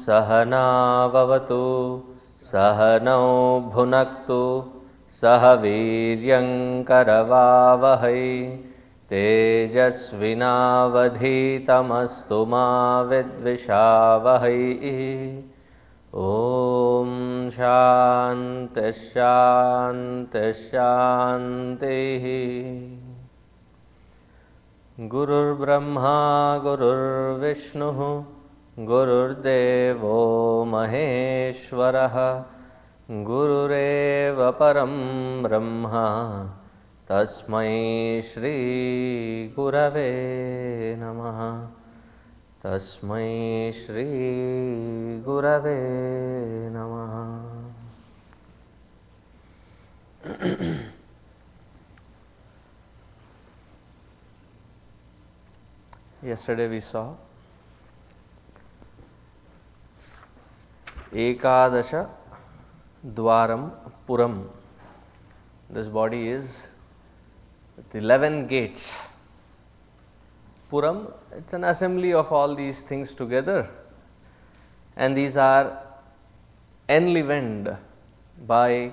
सहनाववतु सहनौ भुनक्तु सह वीर्यङ्करवावहै तेजस्विनावधीतमस्तु मा विद्विषावहै। ॐ शान्ति शान्ति शान्तिः। गुरुर्ब्रह्मा गुरुर्विष्णुः गुरुर्देवो महेश्वरः गुरुरेव परं ब्रह्म तस्मै श्री गुरवे नमः। तस्मै श्री गुरवे नमः। Yesterday we saw Ekadasha Dwaram Puram. This body is with 11 gates. Puram, it's an assembly of all these things together, and these are enlivened by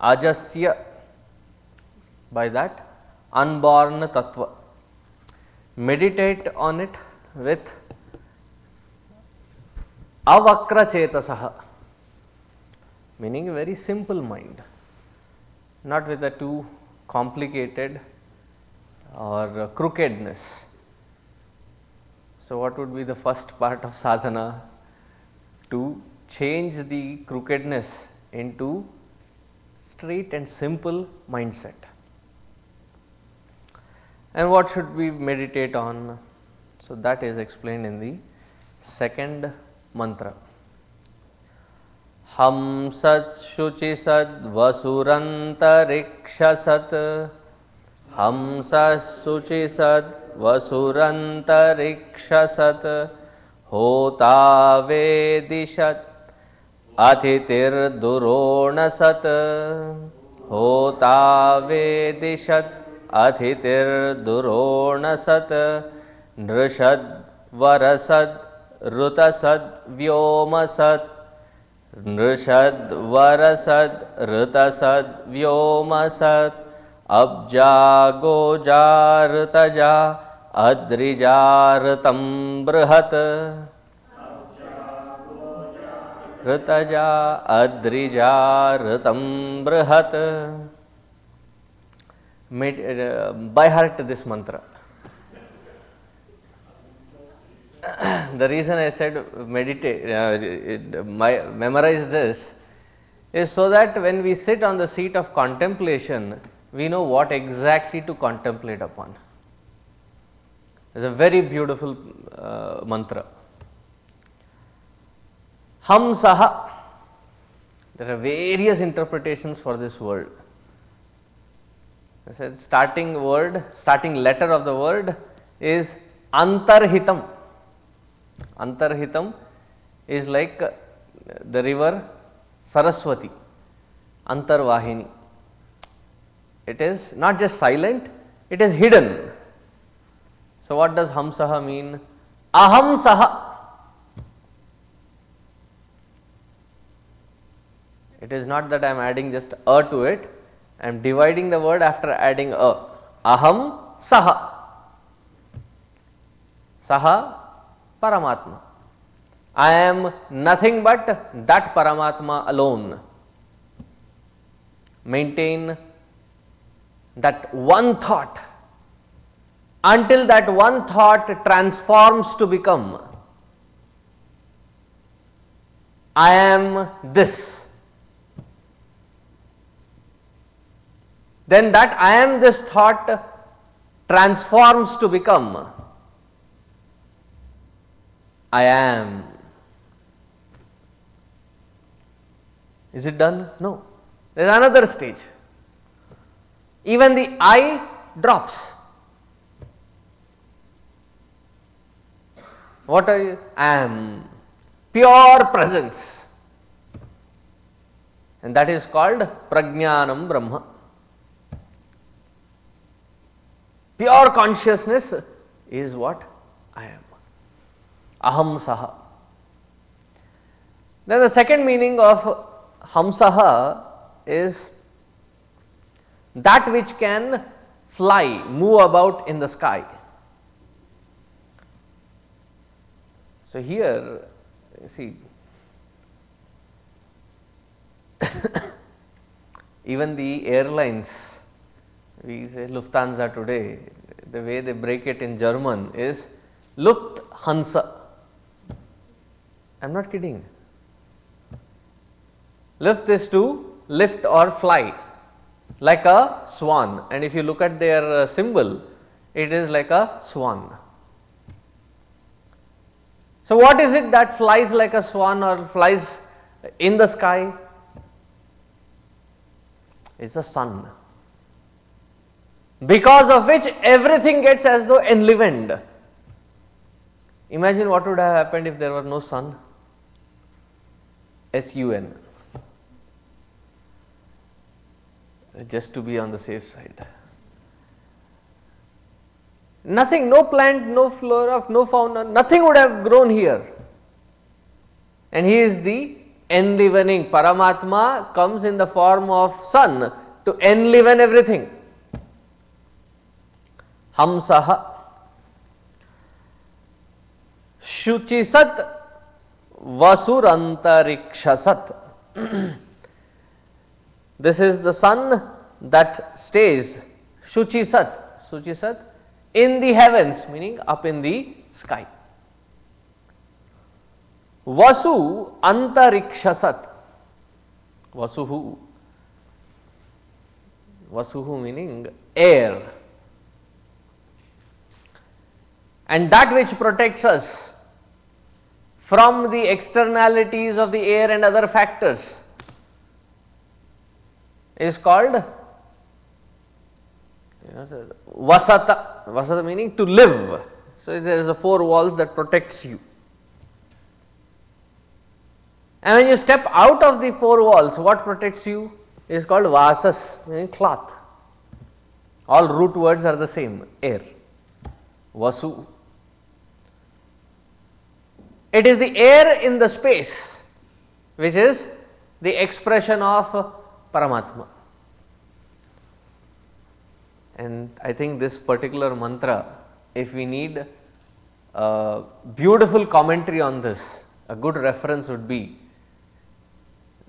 Ajasya, by that unborn Tattva. Meditate on it with avakra chetasaha, meaning a very simple mind, not with a too complicated or crookedness. So, what would be the first part of sadhana? To change the crookedness into straight and simple mindset. And what should we meditate on? So, that is explained in the second mantra. Ham sat shuchi sad vasurantariksha sat. Ham sat shuchi sad vasurantariksha sat. Hota vedishat athitir durona sat. Hota vedishat athitir durona sat. Nrishad varasad rutasad vyoma sat. Nrishad varasad rutasad vyoma sat. Abja gojartaja adrijartam brihat. Ritaja adrijartam brihat. By heart this mantra. The reason I said meditate, memorize this is so that when we sit on the seat of contemplation, we know what exactly to contemplate upon. It is a very beautiful mantra. Hamsaha, there are various interpretations for this word. I said starting letter of the word is Antarhitam. Antarhitam is like the river Saraswati, Antarvahini. It is not just silent, it is hidden. So, what does Hamsaha mean? Ahamsaha. It is not that I am adding just a to it, I am dividing the word after adding a. Aham saha. Saha Paramatma. I am nothing but that Paramatma alone. Maintain that one thought until that one thought transforms to become I am this. Then that I am this thought transforms to become I am. Is it done? No. There is another stage. Even the I drops. What are you? I am. Pure presence. And that is called Prajnanam Brahma. Pure consciousness is what I am. Aham saha. Then the second meaning of Hamsaha is that which can fly, move about in the sky. So, here you see even the airlines, we say Lufthansa today, the way they break it in German is Lufthansa. I am not kidding. Lift is to lift or fly, like a swan, and if you look at their symbol, it is like a swan. So, what is it that flies like a swan or flies in the sky? It is the sun, because of which everything gets as though enlivened. Imagine what would have happened if there were no sun. SUN, just to be on the safe side. Nothing, no plant, no flora, no fauna, nothing would have grown here. And he is the enlivening. Paramatma comes in the form of sun to enliven everything. Hamsaha Shuchisat Vasurantarikshasat. This is the sun that stays, Shuchisat, in the heavens, meaning up in the sky. Vasu Antarikshasat. Vasuhu meaning air. And that which protects us from the externalities of the air and other factors is called Vasata. Vasata meaning to live. So, there is a four walls that protects you. And when you step out of the four walls, what protects you is called Vasas, meaning cloth. All root words are the same, air, Vasu. It is the air in the space which is the expression of Paramatma. And I think this particular mantra, if we need a beautiful commentary on this, a good reference would be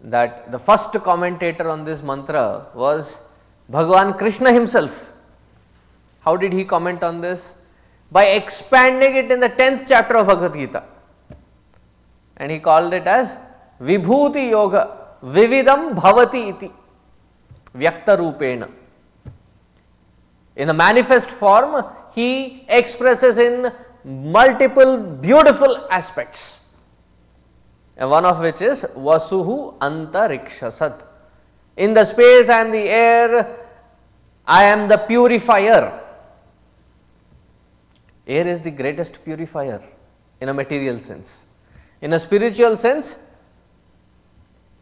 that the first commentator on this mantra was Bhagavan Krishna himself. How did he comment on this? By expanding it in the 10th chapter of Bhagavad Gita. And he called it as Vibhuti Yoga, Vividam Bhavati iti, Vyakta Rupena. In the manifest form, he expresses in multiple beautiful aspects, and one of which is Vasuhu Antarikshasat. In the space I am the air, I am the purifier. Air is the greatest purifier in a material sense. In a spiritual sense,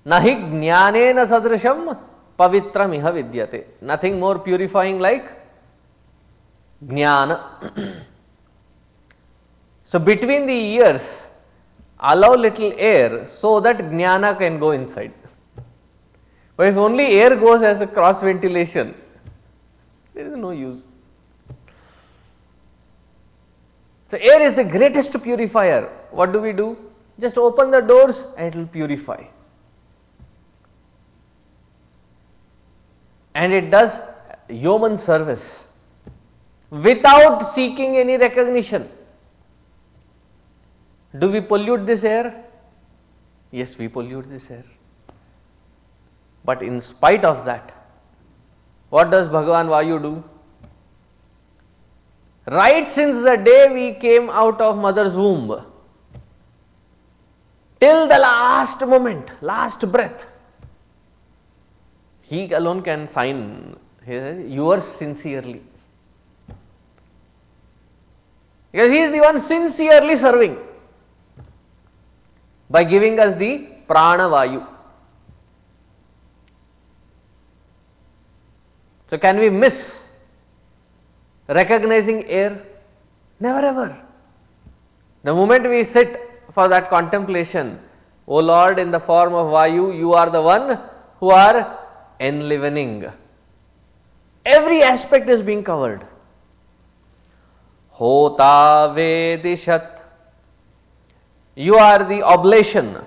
Nahi Jnanena Sadrisham Pavitram Iha Vidyate. Nothing more purifying like Jnana. So, between the ears, allow little air so that Jnana can go inside. But if only air goes as a cross ventilation, there is no use. So, air is the greatest purifier. What do? Just open the doors and it will purify. And it does yeoman service without seeking any recognition. Do we pollute this air? Yes, we pollute this air. But in spite of that, what does Bhagavan Vayu do? Right since the day we came out of mother's womb, till the last moment, last breath, he alone can sign yours sincerely. Because he is the one sincerely serving by giving us the prana vayu. So, can we miss recognizing air? Never ever. The moment we sit for that contemplation, O Lord, in the form of Vayu, you are the one who are enlivening. Every aspect is being covered. Hota Vedishat. You are the oblation.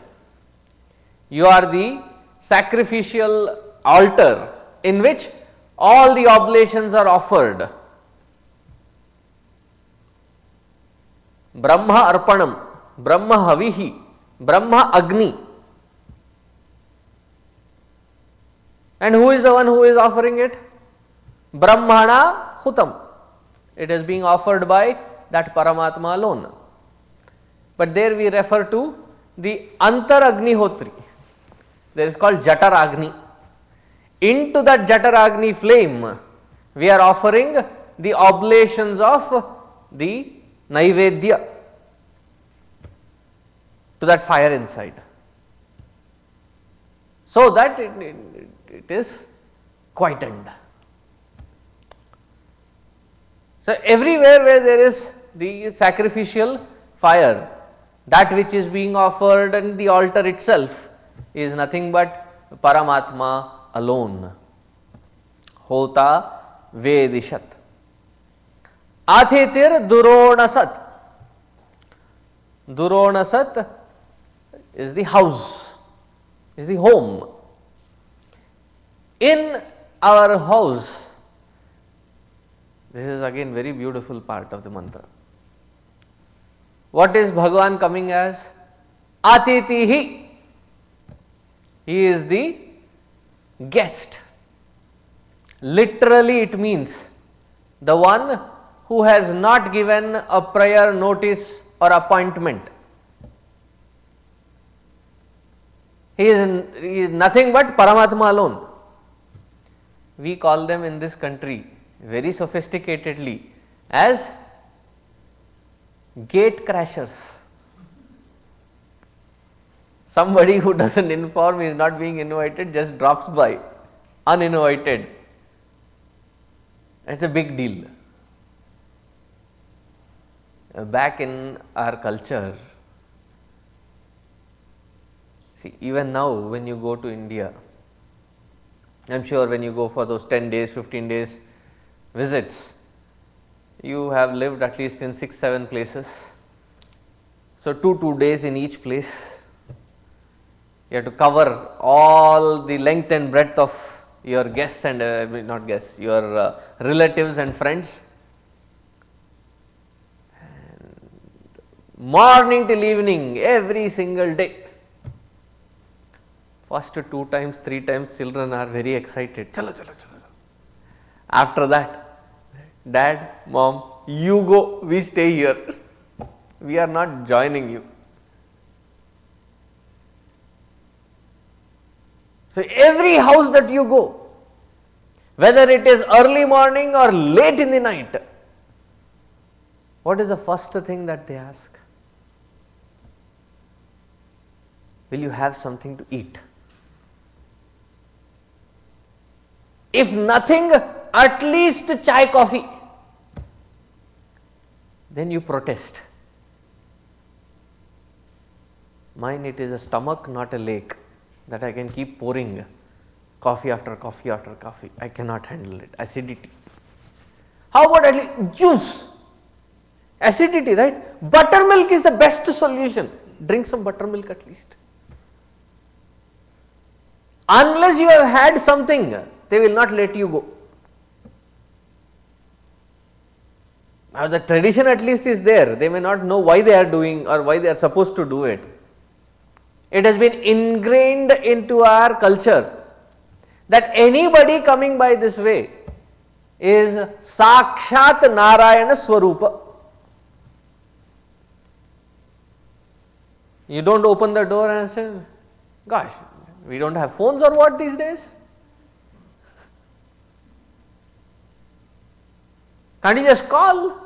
You are the sacrificial altar in which all the oblations are offered. Brahma Arpanam, Brahma Havihi, Brahma Agni. And who is the one who is offering it? Brahmana Hutam. It is being offered by that Paramatma alone. But there we refer to the Antar Agnihotri. There is called Jatar Agni. Into that Jatar Agni flame, we are offering the oblations of the Naivedya to that fire inside, so that it is quietened. So, everywhere where there is the sacrificial fire, that which is being offered and the altar itself is nothing but Paramatma alone. Hota Vedishat. Athitir Duronasat. Duronasat is the house, is the home. In our house, this is again very beautiful part of the mantra. What is Bhagavan coming as? Atitihi. He is the guest. Literally it means the one who has not given a prior notice or appointment. He is nothing but Paramatma alone. We call them in this country very sophisticatedly as gate crashers. Somebody who doesn't inform, is not being invited, just drops by uninvited. It's a big deal. Back in our culture, see, even now when you go to India, I am sure when you go for those 10 days, 15 days visits, you have lived at least in 6-7 places. So, 2 days in each place. You have to cover all the length and breadth of your guests and not guests, your relatives and friends. And morning till evening, every single day. First 2 times, 3 times children are very excited. Chalo, chalo, chalo. After that, Dad, Mom, you go, we stay here. We are not joining you. So, every house that you go, whether it is early morning or late in the night, what is the first thing that they ask? Will you have something to eat? If nothing, at least chai, coffee. Then you protest. Mine, it is a stomach, not a lake, that I can keep pouring coffee after coffee after coffee. I cannot handle it. Acidity. How about at least juice? Acidity, right? Buttermilk is the best solution. Drink some buttermilk at least. Unless you have had something, they will not let you go. Now, the tradition at least is there. They may not know why they are doing or why they are supposed to do it. It has been ingrained into our culture that anybody coming by this way is Sakshat Narayana Swarupa. You don't open the door and say, gosh, we don't have phones or what these days? Can't you just call?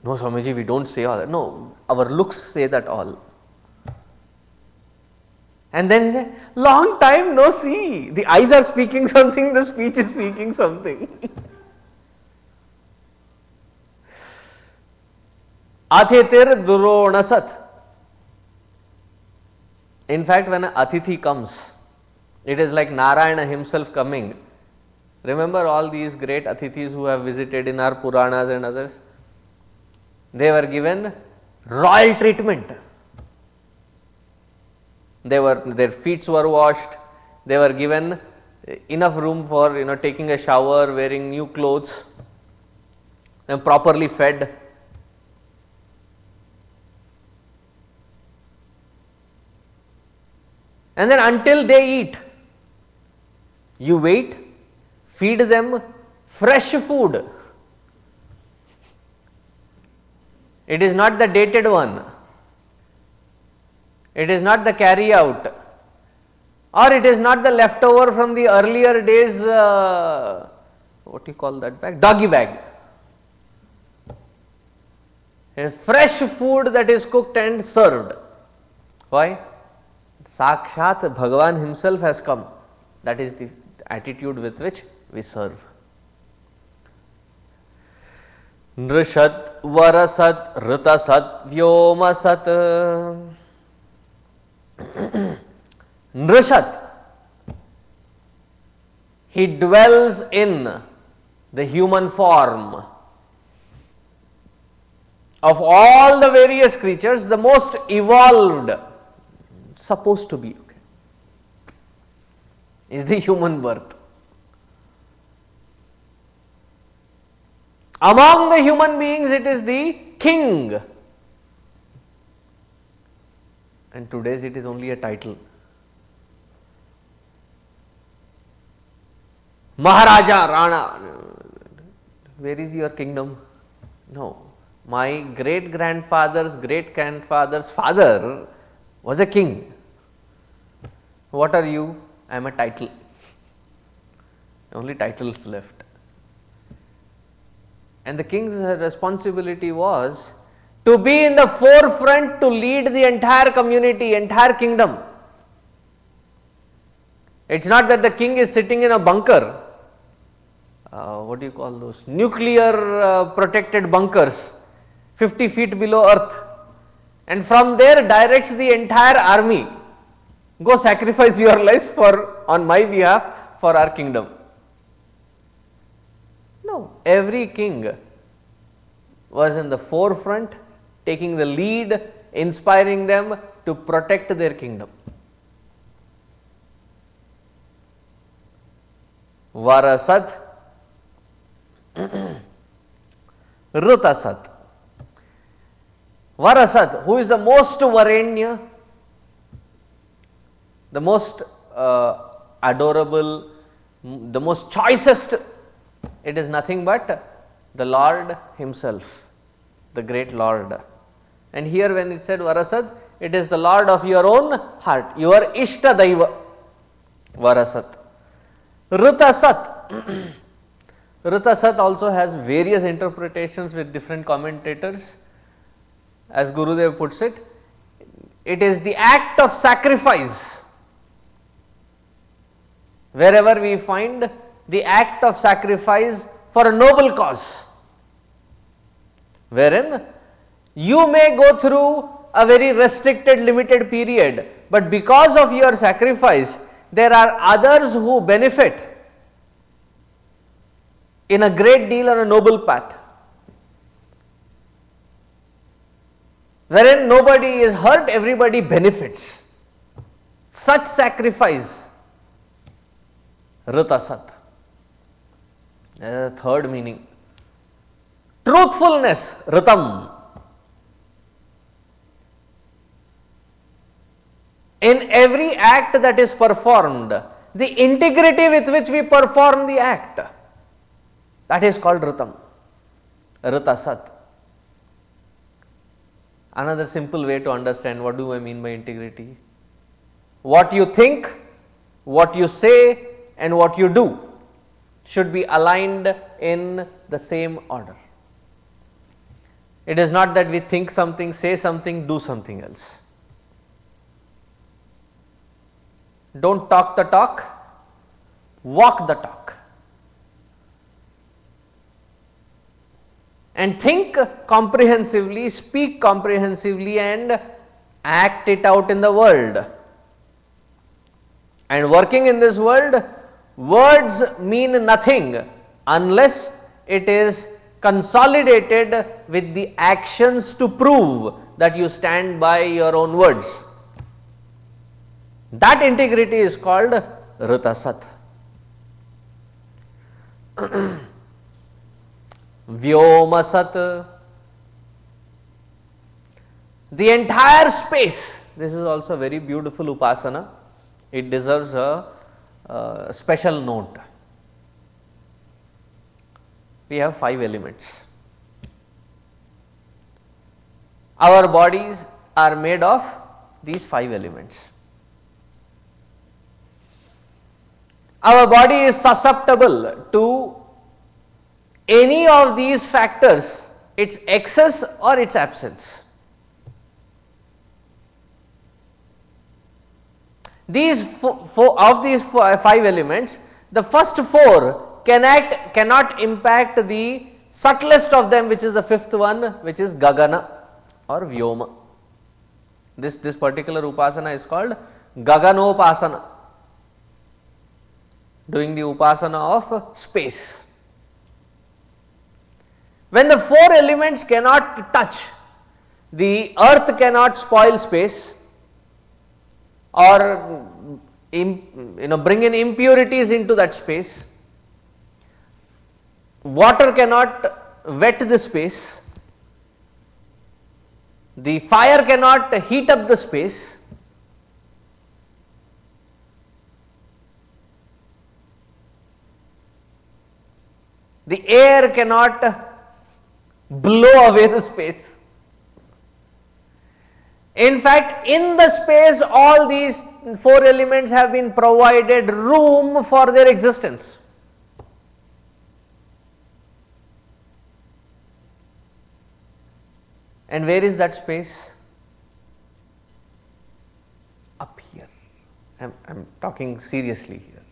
No, Swamiji, we don't say all that. No, our looks say that all. And then he said, long time no see. The eyes are speaking something, the speech is speaking something. Athitir Duronasat. In fact, when an Atithi comes, it is like Narayana himself coming. Remember all these great Atithis who have visited in our Puranas and others? They were given royal treatment. Their feet were washed, they were given enough room for taking a shower, wearing new clothes, and properly fed. And then until they eat, you wait, feed them fresh food. It is not the dated one. It is not the carry out, or it is not the leftover from the earlier days, what do you call that bag? Doggy bag. A fresh food that is cooked and served. Why? Sakshat Bhagavan himself has come. That is the attitude with which we serve. Nrishat, Varasat, Ritasat, Vyomasat. Nrishat, he dwells in the human form. Of all the various creatures, the most evolved, supposed to be, is the human birth. Among the human beings, it is the king. And today's it is only a title. Maharaja, Rana. Where is your kingdom? No. My great grandfather's father was a king. What are you? I am a title. Only titles left. And the king's responsibility was to be in the forefront to lead the entire community, entire kingdom. It's not that the king is sitting in a bunker, what do you call those, nuclear protected bunkers 50 feet below earth, and from there directs the entire army, go sacrifice your lives on my behalf for our kingdom. No, every king was in the forefront, taking the lead, inspiring them to protect their kingdom. Varasat, Rutasat. Varasat, who is the most Varenya, the most adorable, the most choicest, it is nothing but the Lord himself, the great Lord. And here when it said Varasat, it is the Lord of your own heart, your Ishta Daiva, Varasat. Ritasat. Ritasat also has various interpretations with different commentators. As Gurudev puts it, it is the act of sacrifice. Wherever we find the act of sacrifice for a noble cause, wherein you may go through a very restricted, limited period, but because of your sacrifice, there are others who benefit in a great deal on a noble path, wherein nobody is hurt, everybody benefits. Such sacrifice, Ritasat. Third meaning. Truthfulness, Ritam. In every act that is performed, the integrity with which we perform the act, that is called Ritam, Ritasat. Another simple way to understand what do I mean by integrity. What you think, what you say and what you do should be aligned in the same order. It is not that we think something, say something, do something else. Don't talk the talk, walk the talk. And think comprehensively, speak comprehensively and act it out in the world. And working in this world, words mean nothing unless it is consolidated with the actions to prove that you stand by your own words. That integrity is called Ritasat. Vyomasat. The entire space, this is also a very beautiful upasana, it deserves a special note. We have 5 elements. Our bodies are made of these 5 elements. Our body is susceptible to any of these factors, its excess or its absence. These of these 5 elements, the first 4 cannot impact the subtlest of them, which is the 5th one, which is Gagana or Vyoma. This particular upasana is called Gaganopasana, doing the upasana of space. When the 4 elements cannot touch, the earth cannot spoil space or bring in impurities into that space. Water cannot wet the space. The fire cannot heat up the space. The air cannot blow away the space. In fact, in the space, all these 4 elements have been provided room for their existence. And where is that space? Up here. I am talking seriously here.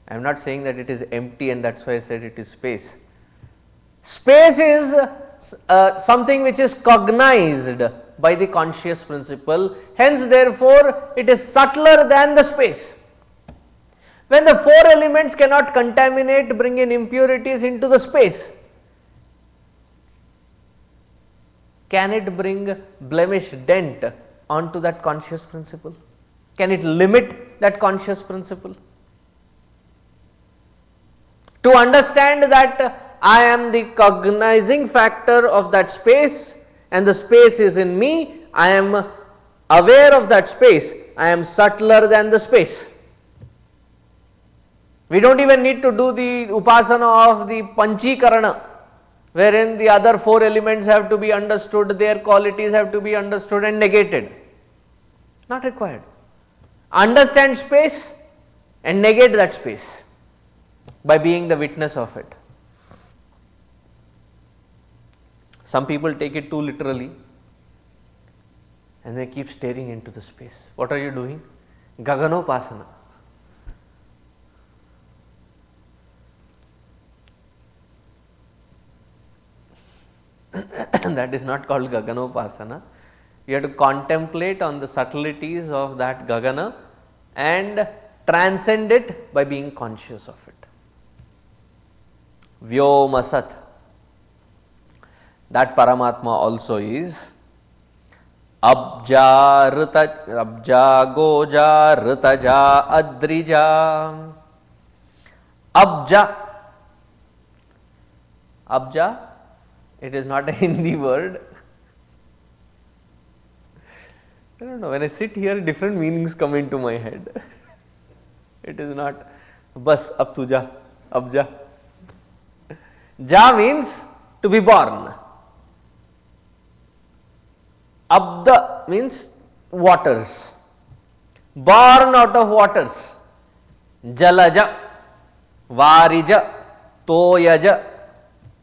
I am not saying that it is empty and that is why I said it is space. Space is something which is cognized by the conscious principle, hence therefore it is subtler than the space. When the 4 elements cannot contaminate, bring in impurities into the space, can it bring blemish, dent onto that conscious principle? Can it limit that conscious principle? To understand that I am the cognizing factor of that space and the space is in me, I am aware of that space, I am subtler than the space. We do not even need to do the upasana of the Panchikarana, wherein the other 4 elements have to be understood, their qualities have to be understood and negated. Not required. Understand space and negate that space by being the witness of it. Some people take it too literally and they keep staring into the space. What are you doing? Gaganopasana. That is not called Gaganopasana. You have to contemplate on the subtleties of that Gagana and transcend it by being conscious of it. Vyomasat. That Paramatma also is Abja, Goja, Ritaja, Adrija. Abja, it is not a Hindi word. I don't know, when I sit here, different meanings come into my head. It is not bas, ab tu ja, abja. Ja means to be born. Abda means waters, born out of waters. Jalaja, Varija, Toyaja,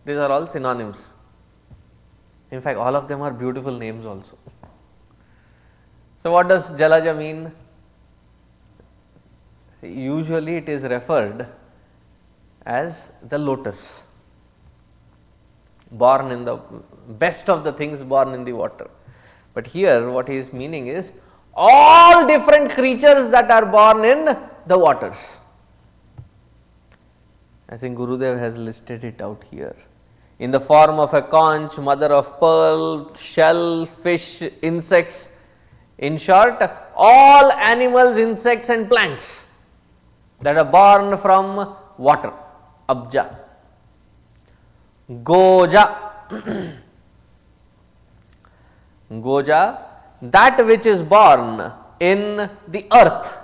these are all synonyms. In fact, all of them are beautiful names also. So, what does Jalaja mean? See, usually it is referred as the lotus, born in the best of the things born in the water. But here what he is meaning is all different creatures that are born in the waters. I think Gurudev has listed it out here. In the form of a conch, mother of pearl, shell, fish, insects, in short, all animals, insects and plants that are born from water, abja. Goja, Goja, that which is born in the earth,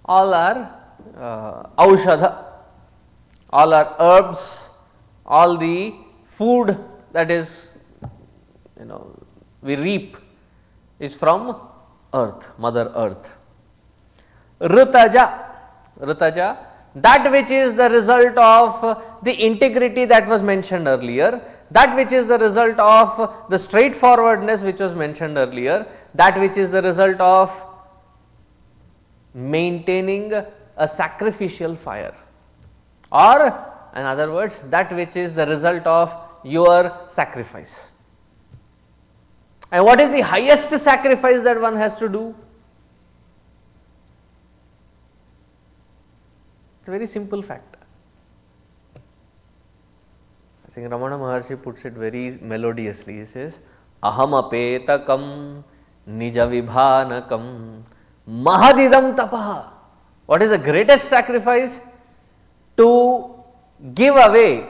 all are aushadha, all are herbs, all the food that is, we reap is from earth, mother earth. Ritaja, Ritaja, that which is the result of the integrity that was mentioned earlier, that which is the result of the straightforwardness which was mentioned earlier, that which is the result of maintaining a sacrificial fire, or in other words, that which is the result of your sacrifice. And what is the highest sacrifice that one has to do? It's a very simple fact. I think Ramana Maharshi puts it very melodiously. He says, Aham apetakam nija vibhanakam mahadidam tapaha. What is the greatest sacrifice? To give away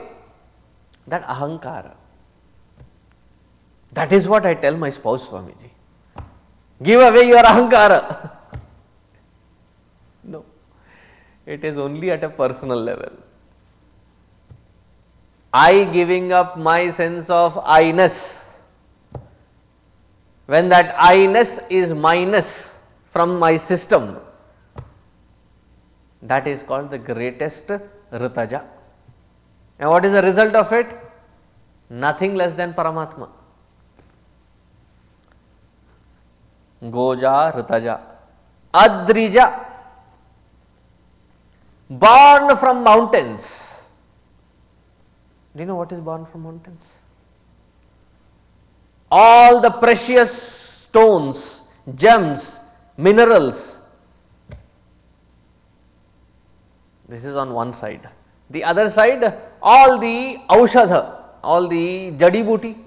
that ahankara. That is what I tell my spouse, Swamiji. Give away your ahankara. No, it is only at a personal level. I giving up my sense of I-ness. When that I-ness is minus from my system, that is called the greatest ritaja. And what is the result of it? Nothing less than Paramatma. Goja, ritaja. Adrija, born from mountains. Do you know what is born from mountains? All the precious stones, gems, minerals. This is on one side. The other side, all the aushadha, all the jadi booty.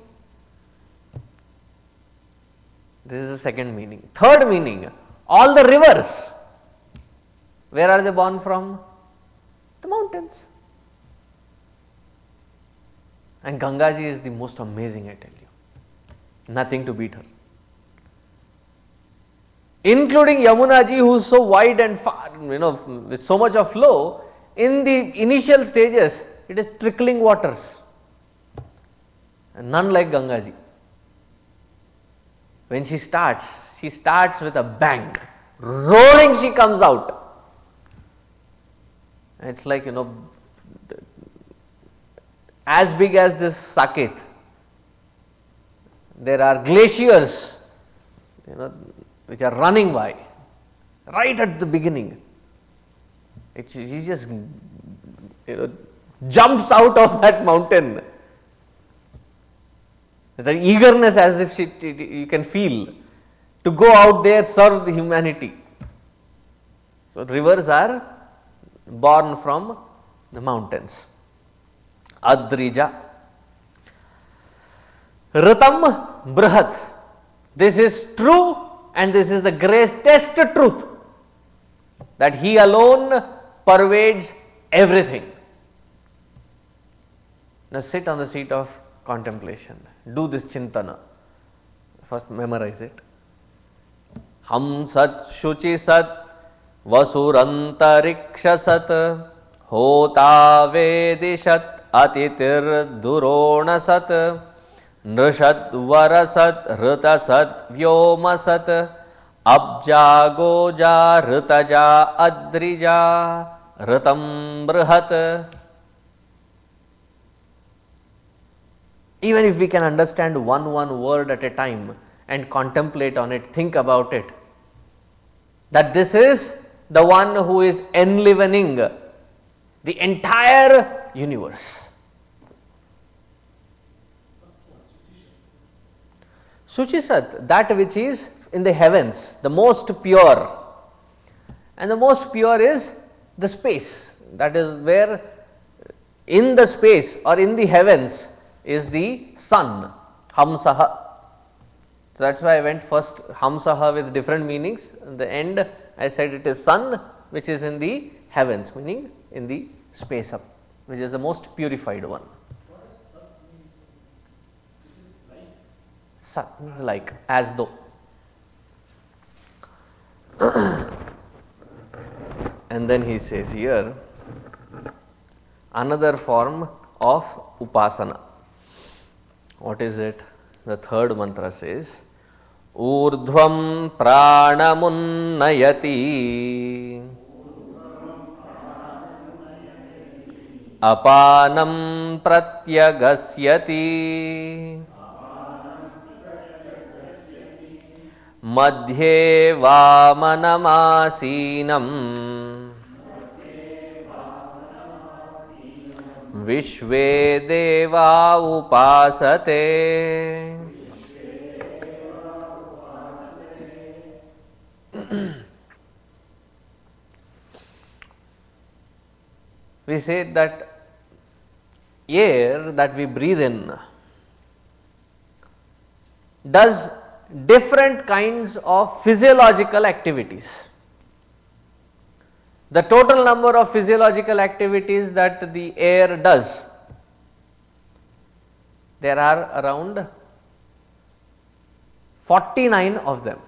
This is the second meaning. Third meaning, all the rivers. Where are they born from? The mountains. And Gangaji is the most amazing, I tell you. Nothing to beat her. Including Yamunaji, who is so wide and far, with so much of flow, in the initial stages, it is trickling waters. And none like Gangaji. When she starts with a bang. Roaring she comes out. It's like, as big as this Saket. There are glaciers, which are running by right at the beginning. She just jumps out of that mountain with an eagerness as if you can feel to go out there, serve the humanity. So rivers are born from the mountains. Adrija. Ritam Brihat. This is true and this is the greatest truth, that he alone pervades everything. Now sit on the seat of contemplation. Do this chintana. First memorize it. Ham sat shuchi sat vasurantariksha sat hota vedishat atitir durona sat nrishat varasat rritasat vyomasat abja goja rritaja adrija rritam brihat. Even if we can understand one word at a time and contemplate on it, think about it, that this is the one who is enlivening the entire universe. Shuchisat, that which is in the heavens, the most pure, and the most pure is the space, that is where in the space or in the heavens is the sun, Hamsaha. So, that is why I went first Hamsaha with different meanings, in the end I said it is sun which is in the heavens, meaning in the space up, which is the most purified one. Sat means like, as though. And then he says here another form of upasana. What is it? The third mantra says, Urdhvam pranamunnayati apanam pratyagasyati madhye vamanamasinam vishve deva upasate. We say that air that we breathe in does different kinds of physiological activities. The total number of physiological activities that the air does, there are around 49 of them.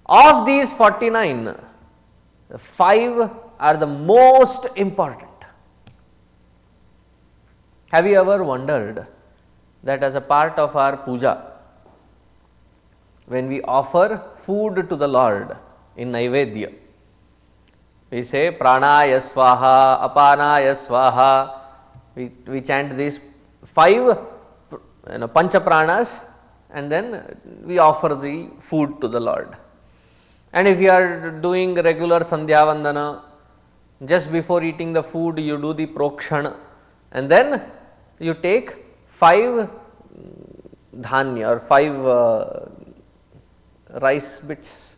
Of these 49, 5 are the most important. Have you ever wondered that as a part of our puja, when we offer food to the Lord in Naivedya, we say pranaya swaha, apanaya swaha, we chant these 5 pancha pranas, and then we offer the food to the Lord. And if you are doing regular sandhya vandana, just before eating the food you do the prokshana, and then you take 5 dhanya or 5 rice bits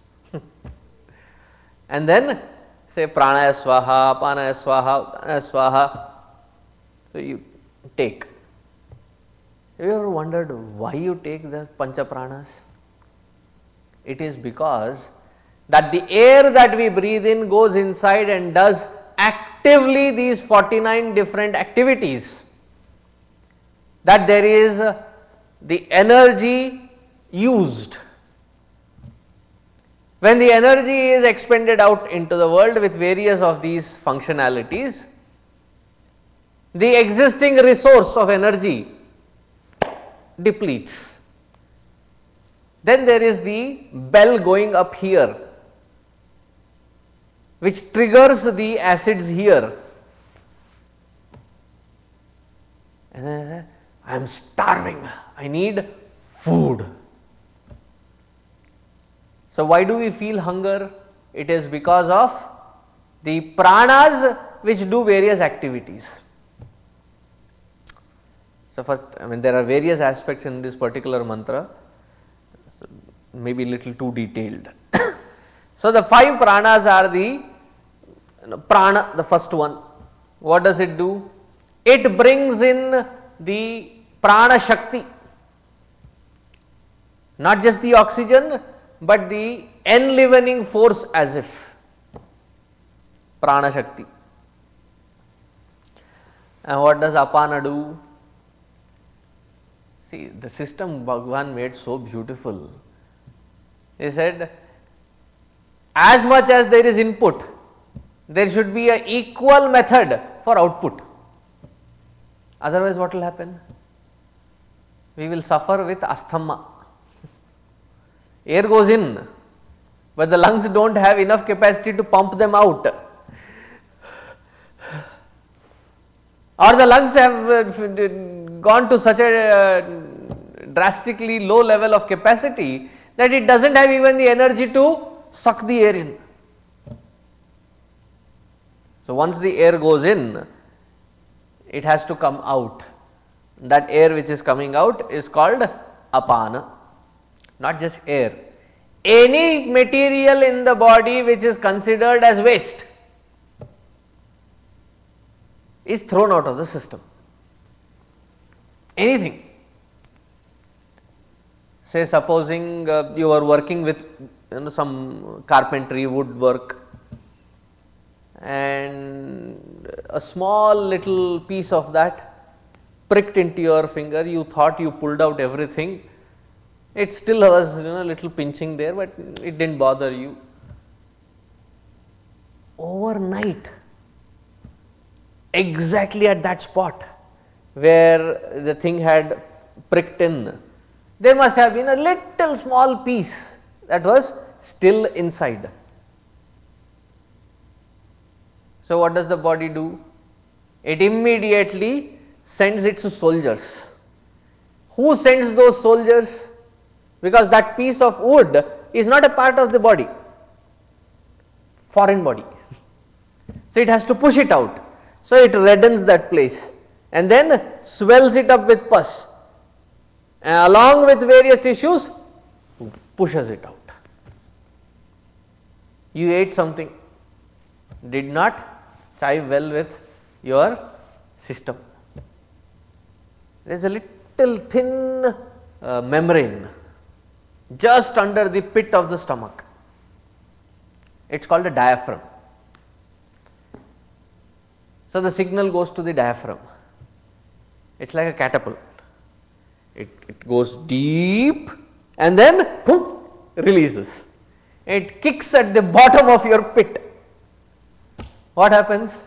and then say pranaya swaha, apanaya swaha, upanaya swaha. So, you take. Have you ever wondered why you take the pancha pranas? It is because that the air that we breathe in goes inside and does actively these 49 different activities, that there is the energy used. When the energy is expended out into the world with various of these functionalities, the existing resource of energy depletes. Then there is the bell going up here, which triggers the acids here, and then I say, I am starving, I need food. So, why do we feel hunger? It is because of the pranas which do various activities. So, first, there are various aspects in this particular mantra, so maybe little too detailed. So, the 5 pranas are the prana, the first one. What does it do? It brings in the prana shakti, not just the oxygen, but the enlivening force as if, prana shakti. And what does apana do? See, the system Bhagavan made so beautiful. He said, as much as there is input, there should be an equal method for output. Otherwise, what will happen? We will suffer with asthma. Air goes in, but the lungs do not have enough capacity to pump them out, or the lungs have gone to such a drastically low level of capacity that it does not have even the energy to suck the air in. So, once the air goes in, it has to come out. That air which is coming out is called apana, not just air. Any material in the body which is considered as waste is thrown out of the system. Anything. Say supposing you are working with some carpentry, woodwork, and a small little piece of that pricked into your finger, you thought you pulled out everything, it still was a little pinching there, but it did not bother you. Overnight, exactly at that spot where the thing had pricked in, there must have been a little small piece that was still inside. So, what does the body do? It immediately sends its soldiers. Who sends those soldiers? Because that piece of wood is not a part of the body, foreign body. So, it has to push it out. So, it reddens that place and then swells it up with pus, and along with various tissues pushes it out. You ate something, did not chive well with your system. There is a little thin membrane just under the pit of the stomach. It is called a diaphragm. So, the signal goes to the diaphragm. It is like a catapult. It goes deep and then boom, releases. It kicks at the bottom of your pit. What happens?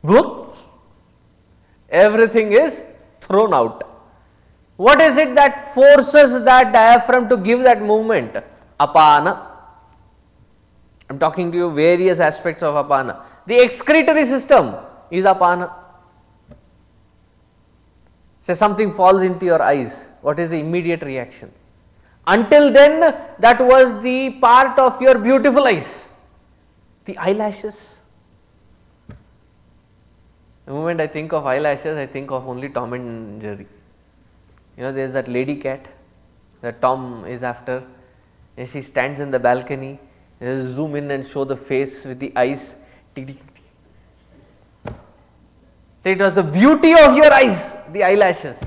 Boom, everything is thrown out. What is it that forces that diaphragm to give that movement? Apana. I am talking to you various aspects of apana. The excretory system is apana. Say something falls into your eyes, what is the immediate reaction? Until then, that was the part of your beautiful eyes, the eyelashes. The moment I think of eyelashes, I think of only Tom and Jerry. There is that lady cat that Tom is after, and she stands in the balcony, zoom in and show the face with the eyes. So, it was the beauty of your eyes, the eyelashes,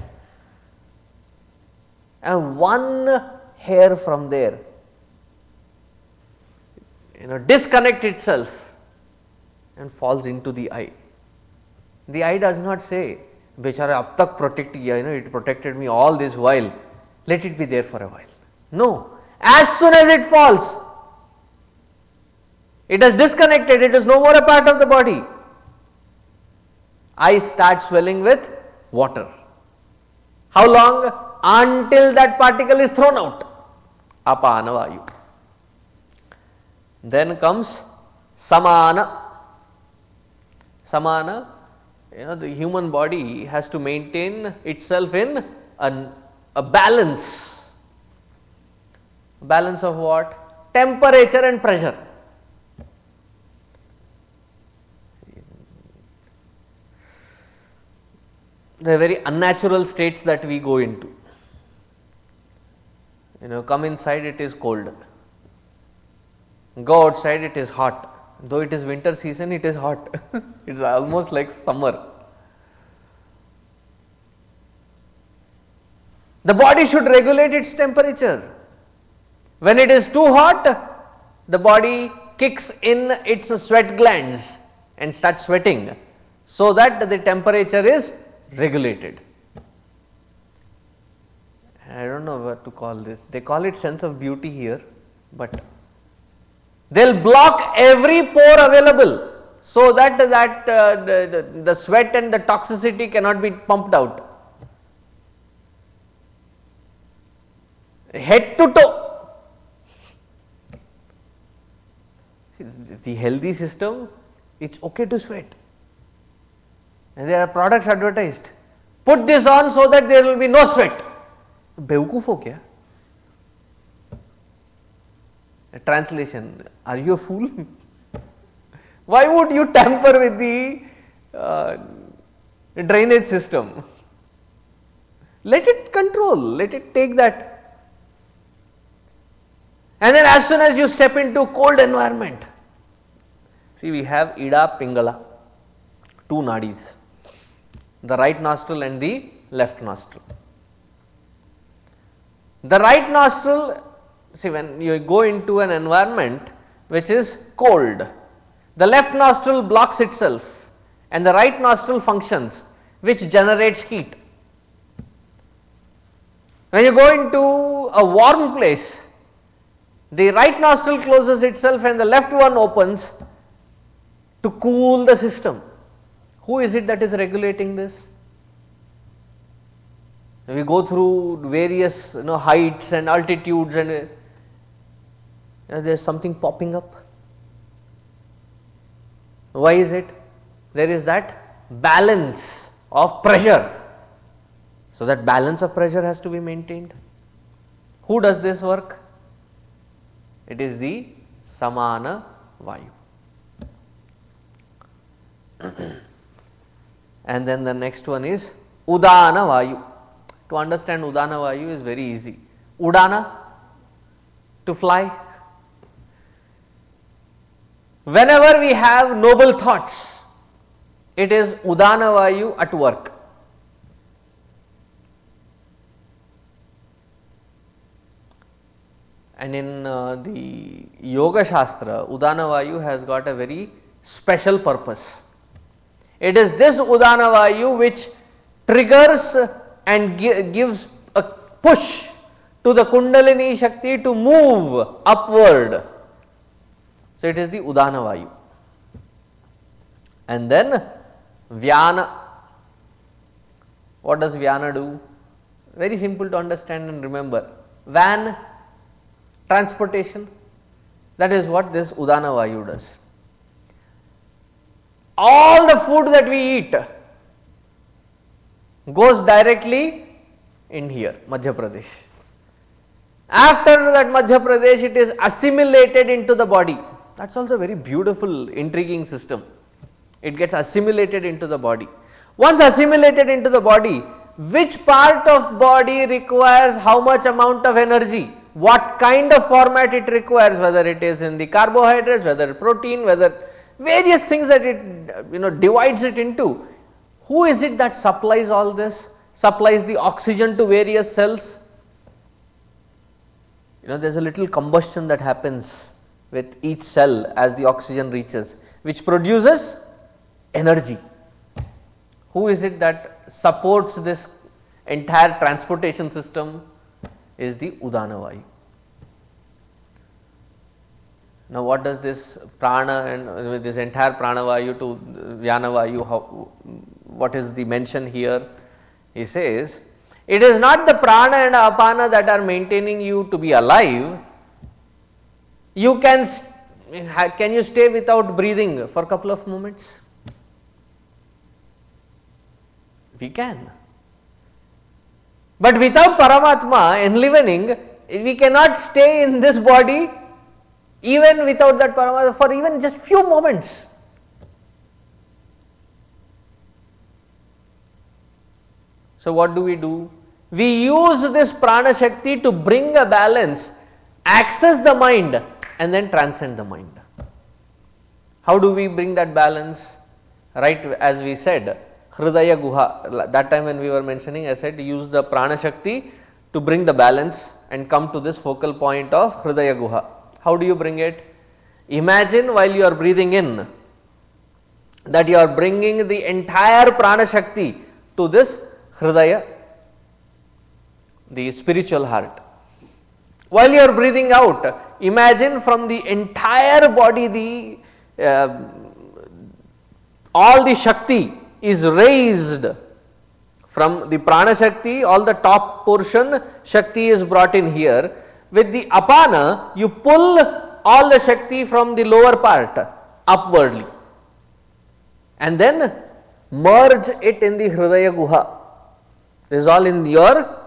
and one hair from there, disconnect itself and falls into the eye. The eye does not say, "Bechara ab tak protect kiya, it protected me all this while, let it be there for a while." No, as soon as it falls, it is disconnected, it is no more a part of the body. Eye starts swelling with water. How long? Until that particle is thrown out. Apana vayu. Then comes samana. Samana, the human body has to maintain itself in a balance. Balance of what? Temperature and pressure. The very unnatural states that we go into. Come inside, it is cold. Go outside, it is hot. Though it is winter season, it is hot. It is almost like summer. The body should regulate its temperature. When it is too hot, the body kicks in its sweat glands and starts sweating, so that the temperature is regulated. I do not know what to call this. They call it sense of beauty here, but they will block every pore available, so that the sweat and the toxicity cannot be pumped out. Head to toe. The healthy system, it is okay to sweat, and there are products advertised. Put this on so that there will be no sweat. बेवकूफ हो क्या? Translation: are you a fool? Why would you tamper with the drainage system? let it control, let it take that. And then as soon as you step into cold environment, see, we have Ida, Pingala, two nadis, the right nostril and the left nostril. The right nostril, see, when you go into an environment which is cold, the left nostril blocks itself and the right nostril functions, which generates heat. When you go into a warm place, the right nostril closes itself and the left one opens to cool the system. Who is it that is regulating this? We go through various heights and altitudes, and there is something popping up. Why is it? There is that balance of pressure. So, that balance of pressure has to be maintained. Who does this work? It is the Samana Vayu. And then the next one is Udana Vayu. To understand Udana Vayu is very easy. Udana, to fly. Whenever we have noble thoughts, it is Udana Vayu at work. And in the Yoga Shastra, Udana Vayu has got a very special purpose. It is this Udana Vayu which triggers and gives a push to the Kundalini Shakti to move upward. So, it is the Udana Vayu. And then Vyana. What does Vyana do? Very simple to understand and remember. Van, transportation, that is what this Udana Vayu does. All the food that we eat goes directly in here, Madhya Pradesh. After that Madhya Pradesh, it is assimilated into the body. That is also a very beautiful, intriguing system. It gets assimilated into the body. Once assimilated into the body, which part of body requires how much amount of energy, what kind of format it requires, whether it is in the carbohydrates, whether protein, whether various things that it divides it into. Who is it that supplies all this, supplies the oxygen to various cells? There is a little combustion that happens with each cell as the oxygen reaches, which produces energy. Who is it that supports this entire transportation system? Is the Udana Vayu. Now, what does this prana and this entire prana vayu to Vyana Vayu, what is the mention here? He says, it is not the prana and apana that are maintaining you to be alive. You can you stay without breathing for a couple of moments? We can. But without Paramatma enlivening, we cannot stay in this body even without that Paramatma for even just few moments. So, what do? We use this prana shakti to bring a balance, access the mind and then transcend the mind. How do we bring that balance? Right, as we said, Hridaya Guha, that time when we were mentioning, I said use the prana shakti to bring the balance and come to this focal point of Hridaya Guha. How do you bring it? Imagine while you are breathing in that you are bringing the entire prana shakti to this Hridaya, the spiritual heart. While you are breathing out, imagine from the entire body all the Shakti is raised from the prana Shakti, all the top portion Shakti is brought in here. With the apana, you pull all the Shakti from the lower part upwardly and then merge it in the Hridaya Guha. This is all in your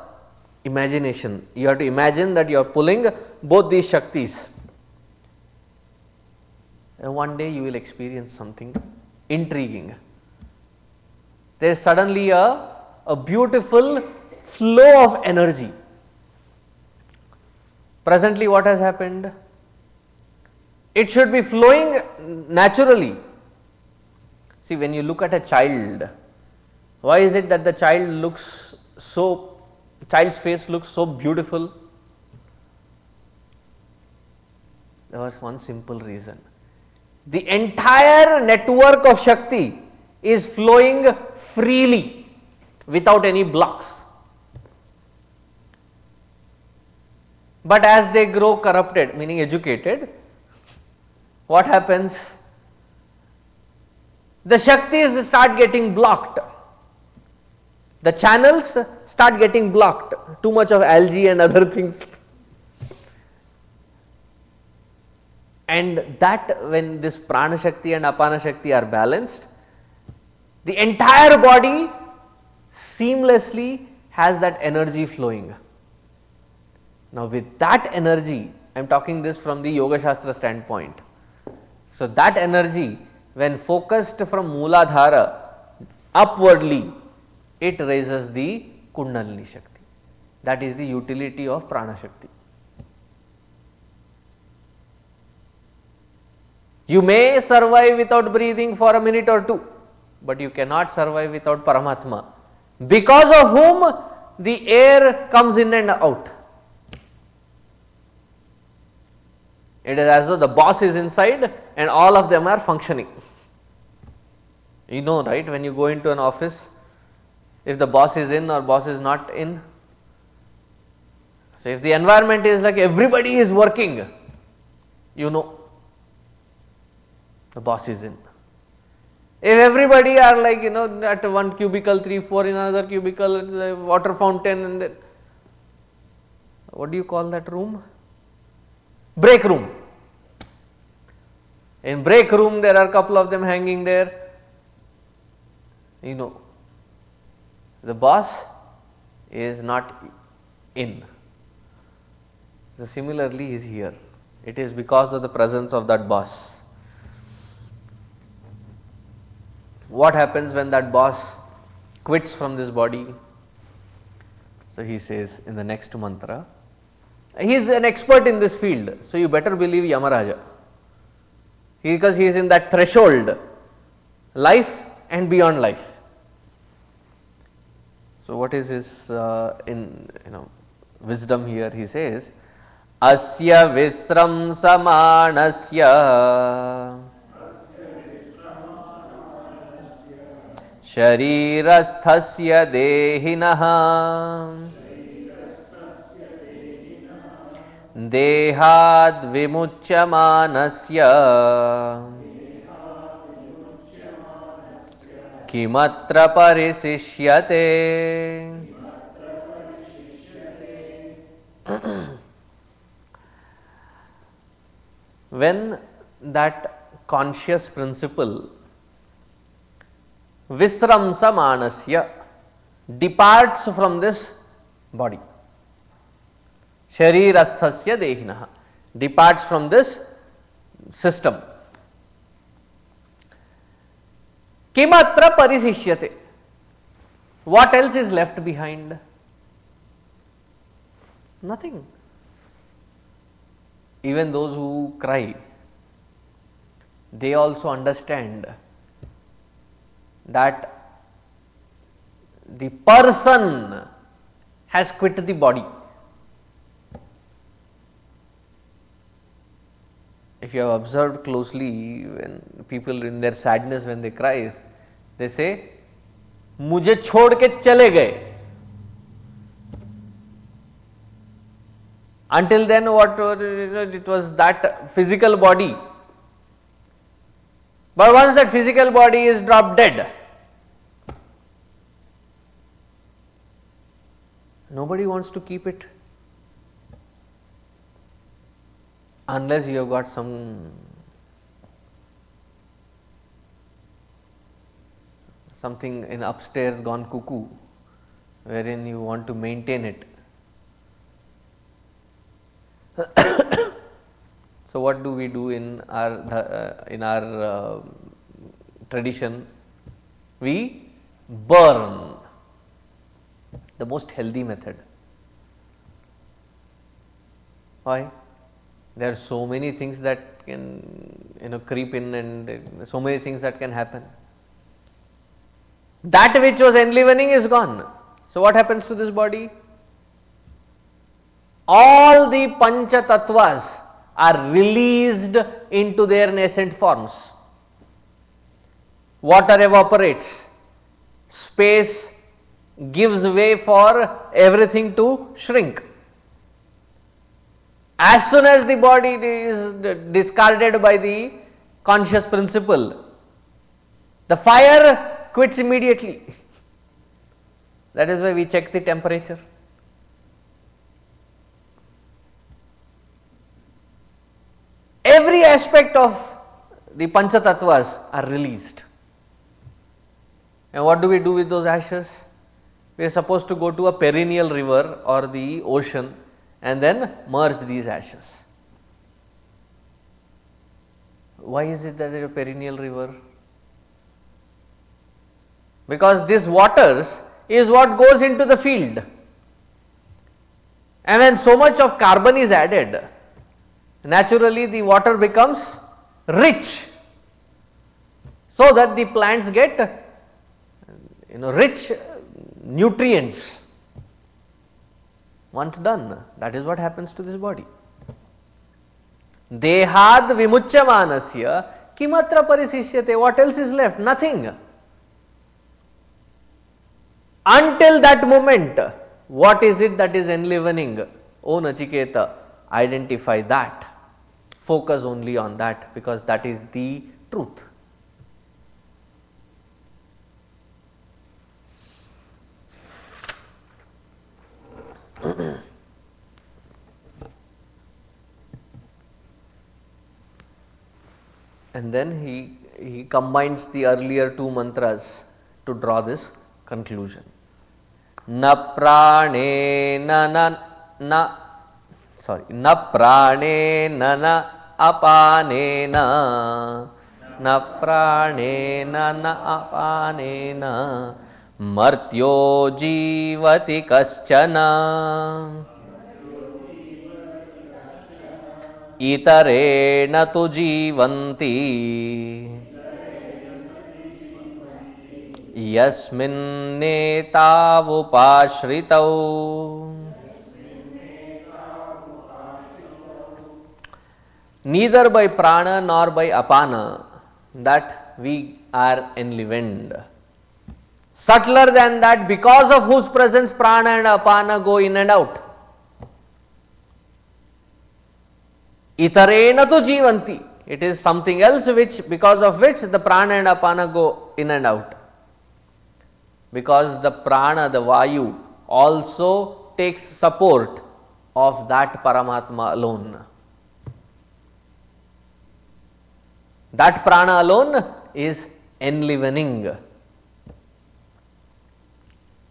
imagination. You have to imagine that you are pulling both these Shaktis. And one day you will experience something intriguing. There is suddenly a beautiful flow of energy. Presently what has happened? It should be flowing naturally. See, when you look at a child, why is it that the child's face looks so beautiful? There was one simple reason. The entire network of Shakti is flowing freely without any blocks. But as they grow corrupted, meaning educated, what happens? The Shaktis start getting blocked. The channels start getting blocked. Too much of algae and other things. And that when this Prana Shakti and Apana Shakti are balanced, the entire body seamlessly has that energy flowing. Now, with that energy, I am talking this from the Yoga Shastra standpoint. So, that energy when focused from Mooladhara upwardly, it raises the Kundalini Shakti. That is the utility of Prana Shakti. You may survive without breathing for a minute or two, but you cannot survive without Paramatma, because of whom the air comes in and out. It is as though the boss is inside and all of them are functioning. You know, right, when you go into an office, if the boss is in or boss is not in. So, if the environment is like everybody is working, you know the boss is in. If everybody are like, you know, at one cubicle 3, 4, in another cubicle the water fountain, and then what do you call that room? Break room. In break room there are a couple of them hanging there, you know, the boss is not in. So, similarly is here, it is because of the presence of that boss. What happens when that boss quits from this body? So, he says in the next mantra, he is an expert in this field. So, you better believe Yamaraja, because he is in that threshold, life and beyond life. So, what is his wisdom here? He says, Asya visram samanasya sharirasthasya dehinaha dehad vimucyamanasya kimatra parisishyate. When that conscious principle visramsa manasya departs from this body, sharirasthasya dehinaha departs from this system, kimatra parisishyate, what else is left behind? Nothing. Even those who cry, they also understand that the person has quit the body. If you have observed closely, when people in their sadness, when they cry, they say, "Mujhe chhod ke chale gaye." Until then, what it was that physical body, but once that physical body is dropped dead, nobody wants to keep it unless you have got something in upstairs gone cuckoo, wherein you want to maintain it. So, what do we do in our tradition? We burn. the most healthy method. Why? There are so many things that can creep in, and so many things that can happen. That which was enlivening is gone. So, what happens to this body? All the pancha tattvas are released into their nascent forms. Water evaporates, space gives way for everything to shrink. As soon as the body is discarded by the conscious principle, the fire quits immediately. That is why we check the temperature. Every aspect of the pancha tattvas are released. And what do we do with those ashes? We are supposed to go to a perennial river or the ocean and then merge these ashes. Why is it that it is a perennial river? Because this waters is what goes into the field, and when so much of carbon is added, naturally the water becomes rich, so that the plants get rich nutrients. Once done, that is what happens to this body. Dehad vimucyamanasya kimatra parisishyate. What else is left? Nothing. Until that moment, what is it that is enlivening? O Nachiketa, identify that. Focus only on that, because that is the truth. And then he combines the earlier two mantras to draw this conclusion. Na prane na prane na apane na prane na apane na martyo jivati kaschana itarena tu jivanti yasminnetavupashritau. Neither by prana nor by apana that we are enlivened. Subtler than that, because of whose presence prana and apana go in and out. Itarena tu jivanti. It is something else because of which the prana and apana go in and out. Because the prana, the vayu, also takes support of that Paramatma alone. That prana alone is enlivening.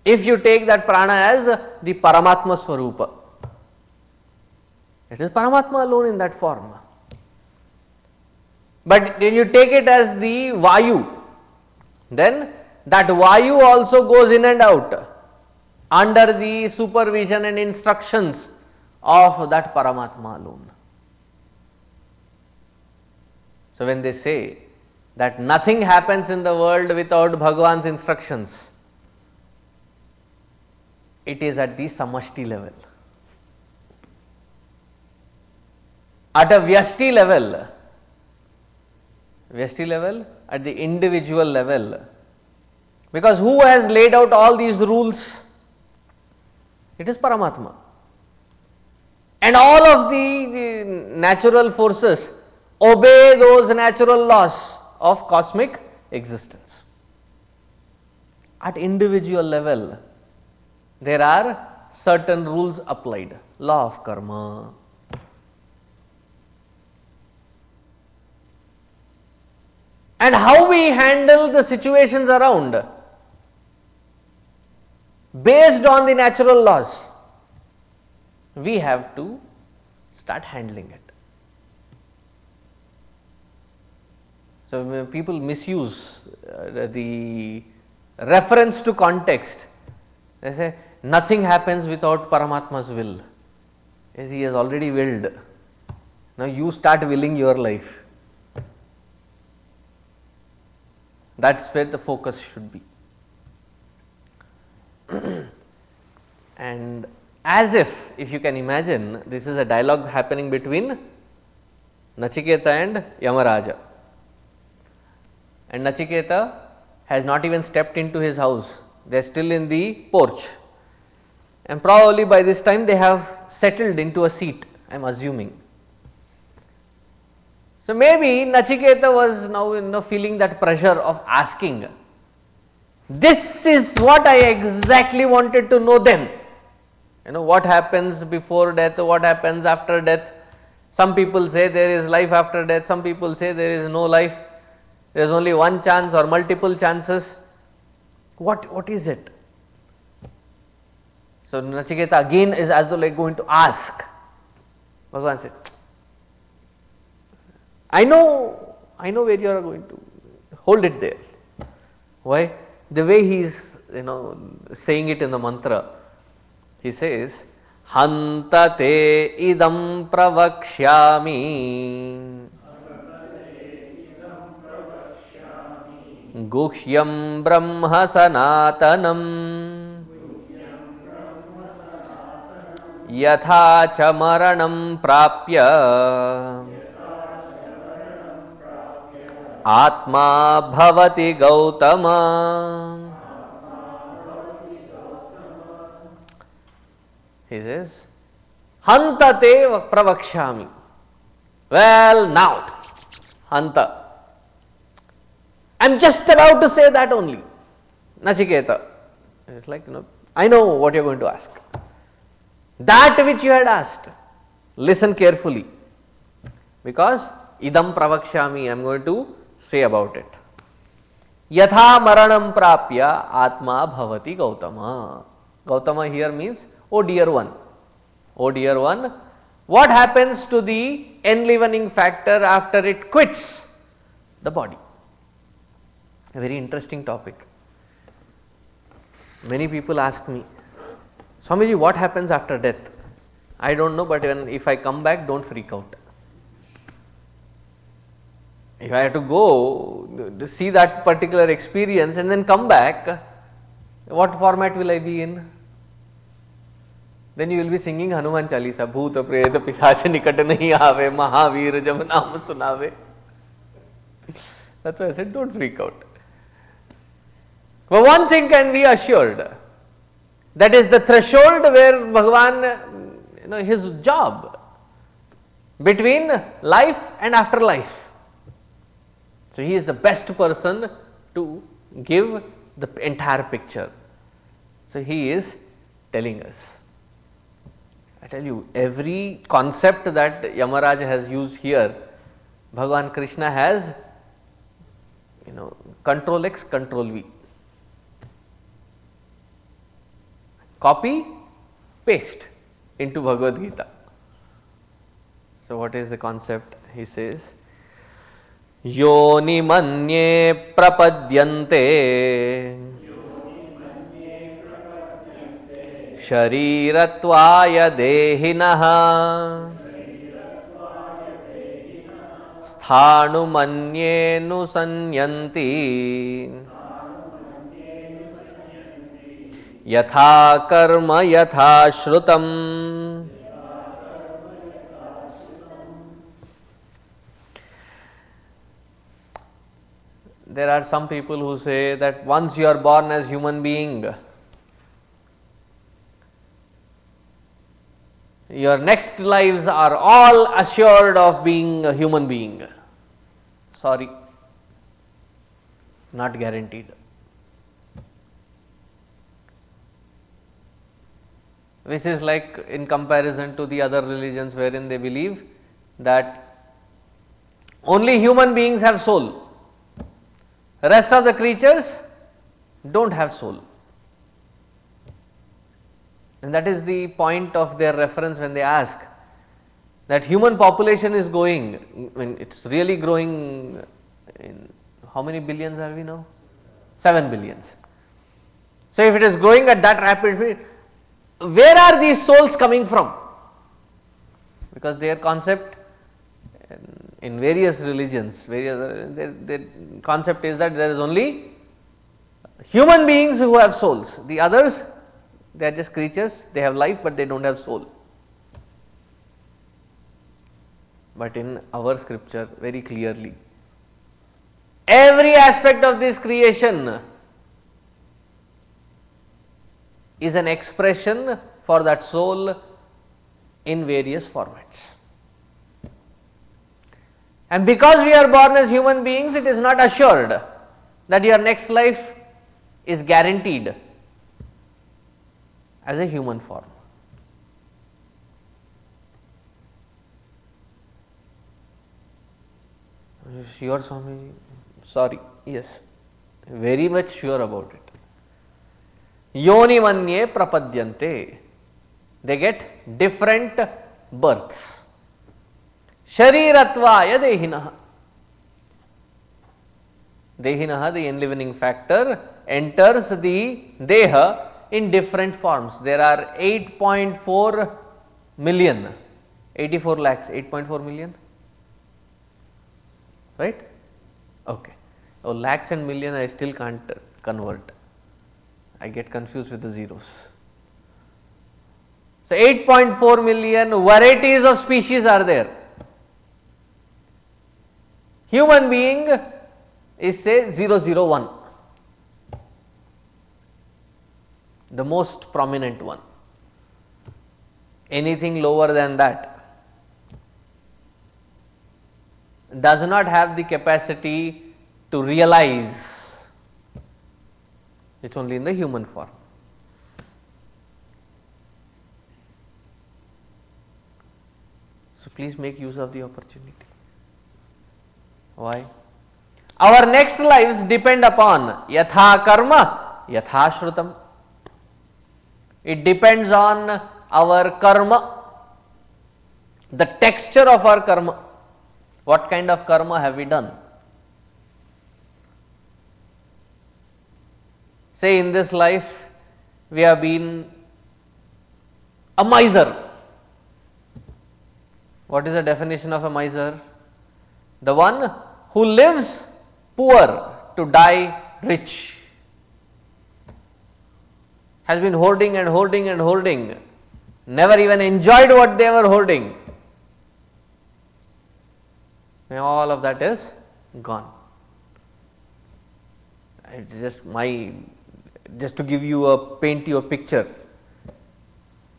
If you take that prana as the Paramatma Swarupa, it is Paramatma alone in that form. But when you take it as the vayu, then that vayu also goes in and out under the supervision and instructions of that Paramatma alone. So, when they say that nothing happens in the world without Bhagavan's instructions, it is at the samashti level. At a vyashti level, at the individual level, because who has laid out all these rules? It is Paramatma. And all of the natural forces obey those natural laws of cosmic existence. At individual level, there are certain rules applied. Law of karma. And how we handle the situations around based on the natural laws, we have to start handling it. So, when people misuse the reference to context, they say Nothing happens without Paramatma's will, as he has already willed. Now you start willing your life. That's where the focus should be. And as if you can imagine, this is a dialogue happening between Nachiketa and Yamaraja. And Nachiketa has not even stepped into his house, they are still in the porch. And probably by this time they have settled into a seat, I am assuming. So maybe Nachiketa was now feeling that pressure of asking, this is what I exactly wanted to know then. What happens before death, what happens after death. Some people say there is life after death, some people say there is no life, there is only one chance or multiple chances. What is it? So Nachiketa again is as though like going to ask. Bhagavan says, I know where you are going to, hold it there. Why? The way he is saying it in the mantra, he says, Hantate idam pravakshyami guhyam brahma sanatanam yatha cha maranam prapya Atma bhavati Gautama. He says, Hantate pravakshami. Well, now, Hanta. I am just about to say that only. Nachiketa. It's like, I know what you are going to ask. That which you had asked, listen carefully. Because idam pravakshami, I am going to say about it. Yatha maranam prapya atma bhavati Gautama. Gautama here means, oh dear one. Oh dear one, what happens to the enlivening factor after it quits the body? A very interesting topic. Many people ask me, Swamiji, what happens after death? I don't know, but if I come back, don't freak out. If I have to go to see that particular experience and then come back, what format will I be in? Then you will be singing Hanuman Chalisa, Bhoot Preta Pikhacha Nikat Nahi Aave, Mahavir Jab Naam Sunave. That's why I said don't freak out. But one thing can be assured, that is the threshold where Bhagavan, his job between life and afterlife. So he is the best person to give the entire picture. So he is telling us. I tell you, every concept that Yamaraj has used here, Bhagavan Krishna has, control X, control V. Copy, paste into Bhagavad Gita. So what is the concept? He says, Yoni manye prapadyante Sharirattvaya dehinaha Sthanu manye nusanyanti Yatha karma yatha shrutam. There are some people who say that once you are born as human being, your next lives are all assured of being a human being. Sorry, not guaranteed. Which is like in comparison to the other religions wherein they believe that only human beings have soul. The rest of the creatures don't have soul. And that is the point of their reference when they ask that human population is going, it's really growing in how many billions are we now? 7 billions. So if it is growing at that rapid speed, where are these souls coming from? Because their concept in various religions, their concept is that there is only human beings who have souls, the others they are just creatures, they have life, but they do not have soul. But in our scripture very clearly, every aspect of this creation is an expression for that soul in various formats. And because we are born as human beings, it is not assured that your next life is guaranteed as a human form. Are you sure, Swamiji? Sorry, yes, very much sure about it. Yoni manye prapadyante. They get different births. Sharirattvaya dehinaha. Dehinaha, the enlivening factor, enters the deha in different forms. There are 8.4 million, 84 lakhs, 8.4 million, right? Okay. Oh, lakhs and million I still can't convert. I get confused with the zeros. So, 8.4 million varieties of species are there. Human being is say 001, the most prominent one. Anything lower than that does not have the capacity to realize, it is only in the human form. So, please make use of the opportunity. Why? Our next lives depend upon yatha karma, yatha shrutam. It depends on our karma, the texture of our karma. What kind of karma have we done? Say in this life we have been a miser. What is the definition of a miser? The one who lives poor to die rich, has been hoarding and hoarding and hoarding, never even enjoyed what they were hoarding. And all of that is gone. It is just to give you paint you a picture.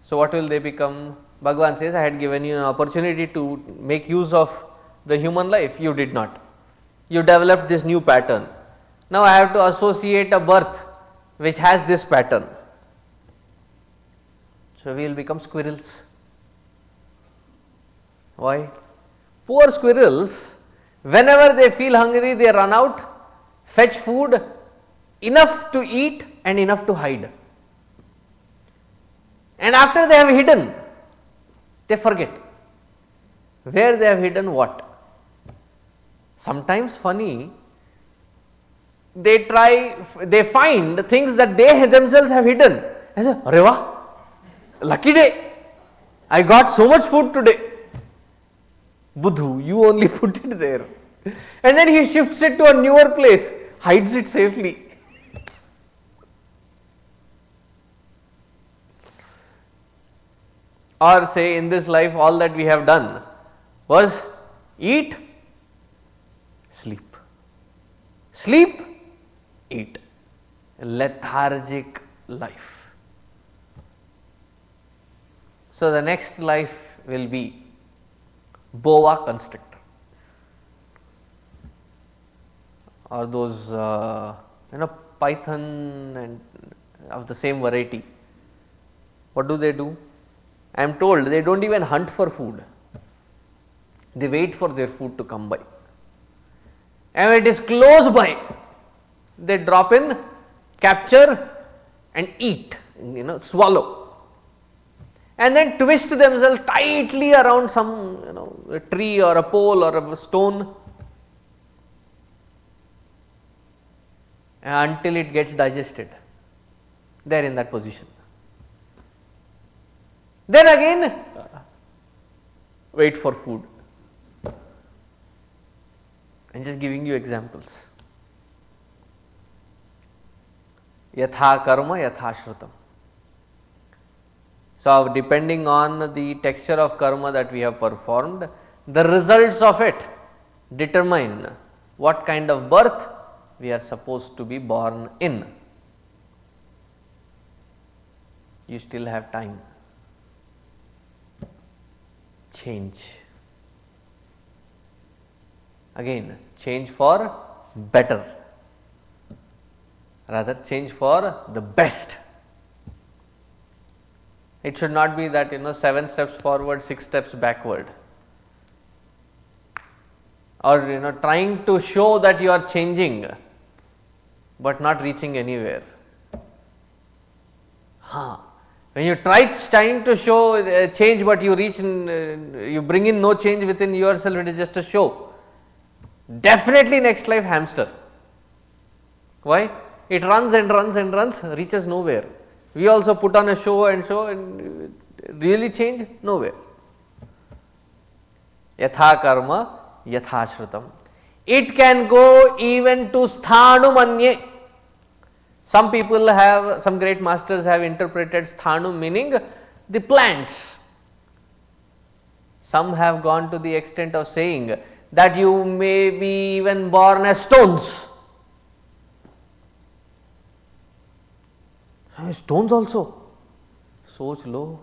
So, what will they become? Bhagavan says, I had given you an opportunity to make use of the human life, you did not. You developed this new pattern. Now, I have to associate a birth which has this pattern. So, we will become squirrels. Why? Poor squirrels, whenever they feel hungry, they run out, fetch food, enough to eat and enough to hide. And after they have hidden, they forget where they have hidden what. Sometimes funny, they find things that they themselves have hidden. I say, Areva, lucky day, I got so much food today. Budhu, you only put it there. And then he shifts it to a newer place, hides it safely. Or say in this life all that we have done was eat, sleep, sleep, eat, lethargic life. So, the next life will be boa constrictor or those python and of the same variety. What do? I am told they do not even hunt for food, they wait for their food to come by, and when it is close by, they drop in, capture and eat, swallow, and then twist themselves tightly around some a tree or a pole or a stone until it gets digested. They are in that position. Then again wait for food. I am just giving you examples. Yatha karma yatha shrutam. So, depending on the texture of karma that we have performed, the results of it determine what kind of birth we are supposed to be born in. You still have time. Change. Again, change for better, rather change for the best. It should not be that 7 steps forward, 6 steps backward, or trying to show that you are changing but not reaching anywhere. When you trying to show change but you you bring in no change within yourself, it is just a show. Definitely next life hamster. Why? It runs and runs and runs, reaches nowhere. We also put on a show and really change nowhere. Yatha karma yatha shrutam. It can go even to sthanu manye. Some people have, some great masters have interpreted sthanu meaning the plants. Some have gone to the extent of saying that you may be even born as stones. Stones also, so slow.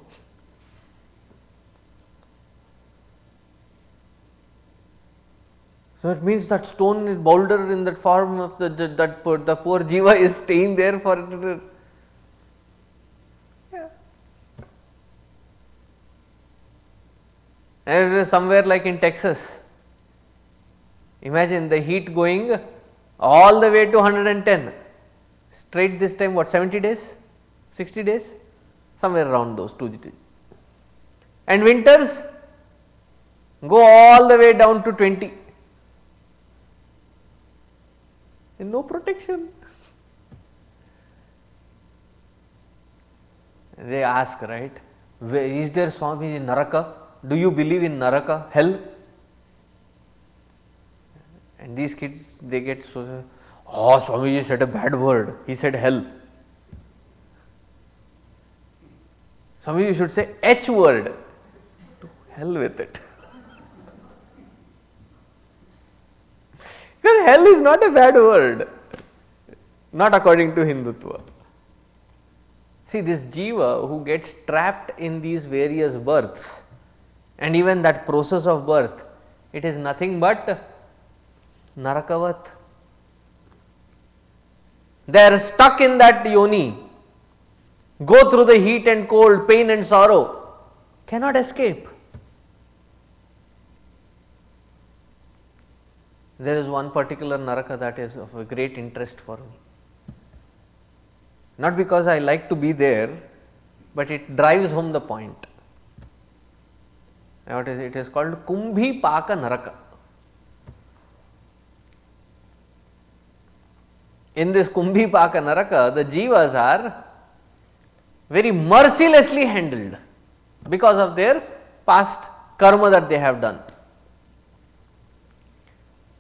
So it means that stone is boulder in that form of the poor jiva is staying there for. Yeah. And it is somewhere like in Texas. Imagine the heat going all the way to 110. Straight this time, what, 70 days, 60 days, somewhere around those 2 days. And winters go all the way down to 20. And no protection. They ask, right, is there Swami in Naraka? Do you believe in Naraka, hell? And these kids, they get so, oh, Swamiji said a bad word, he said hell. Swamiji should say H word, to hell with it. Because hell is not a bad word, not according to Hindutva. See, this jiva who gets trapped in these various births, and even that process of birth, it is nothing but narakavat. They are stuck in that yoni, go through the heat and cold, pain and sorrow, cannot escape. There is one particular naraka that is of a great interest for me. Not because I like to be there, but it drives home the point. What is it? It is called Kumbhi Paka Naraka. In this Kumbhi Paka Naraka, the jivas are very mercilessly handled because of their past karma that they have done.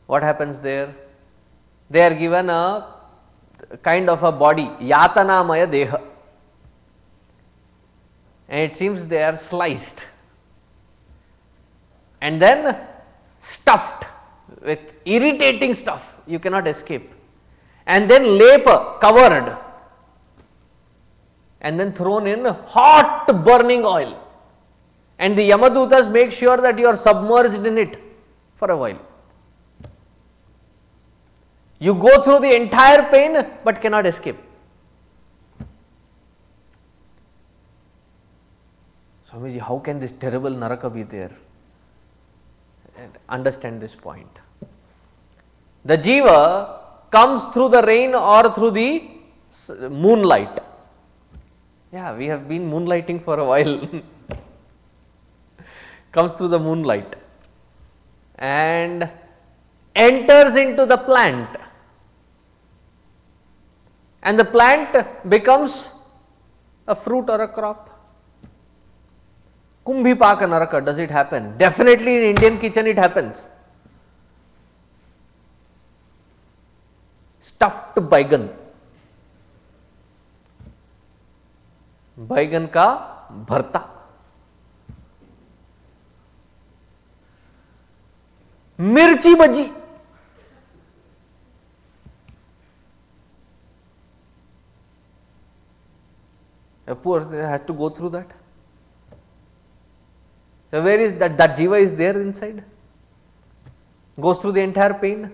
What happens there? They are given a kind of a body, yatanamaya deha, and it seems they are sliced and then stuffed with irritating stuff, you cannot escape, and then lepa, covered, and then thrown in hot burning oil, and the Yamadutas make sure that you are submerged in it for a while. You go through the entire pain but cannot escape. Swamiji, how can this terrible naraka be there? And understand this point. The jiva comes through the rain or through the moonlight. Yeah, we have been moonlighting for a while. Comes through the moonlight and enters into the plant. And the plant becomes a fruit or a crop. Kumbhi Paka Naraka, does it happen? Definitely in Indian kitchen it happens. Stuffed baigan. बैगन का भरता, मिर्ची बजी, a poor had to go through that. So where is that? That jiva is there inside, goes through the entire pain.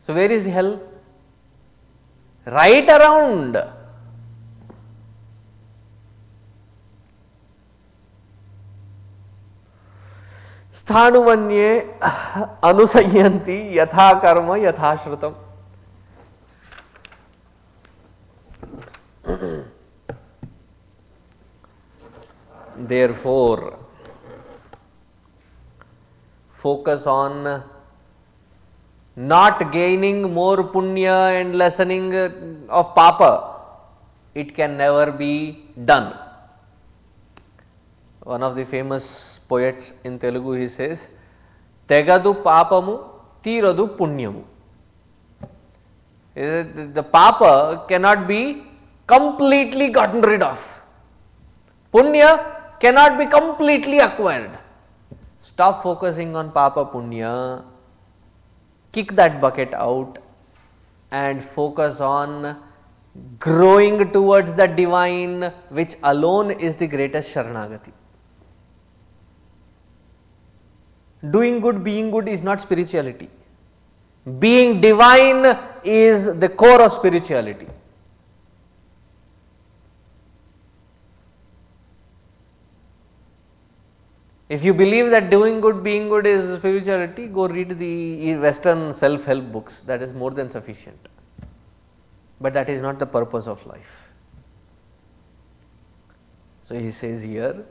So where is hell? Right around. स्थाणुवन्ये अनुसयन्ति यथा कर्म यथा श्रुतम. Therefore, focus on not gaining more punya and lessening of papa. It can never be done. One of the famous poets in Telugu, he says, Tegadu papamu, tiradu punyamu. The papa cannot be completely gotten rid of. Punya cannot be completely acquired. Stop focusing on papa punya, kick that bucket out and focus on growing towards the divine, which alone is the greatest Sharanagati. Doing good, being good is not spirituality. Being divine is the core of spirituality. If you believe that doing good, being good is spirituality, go read the Western self-help books. That is more than sufficient. But that is not the purpose of life. So he says here,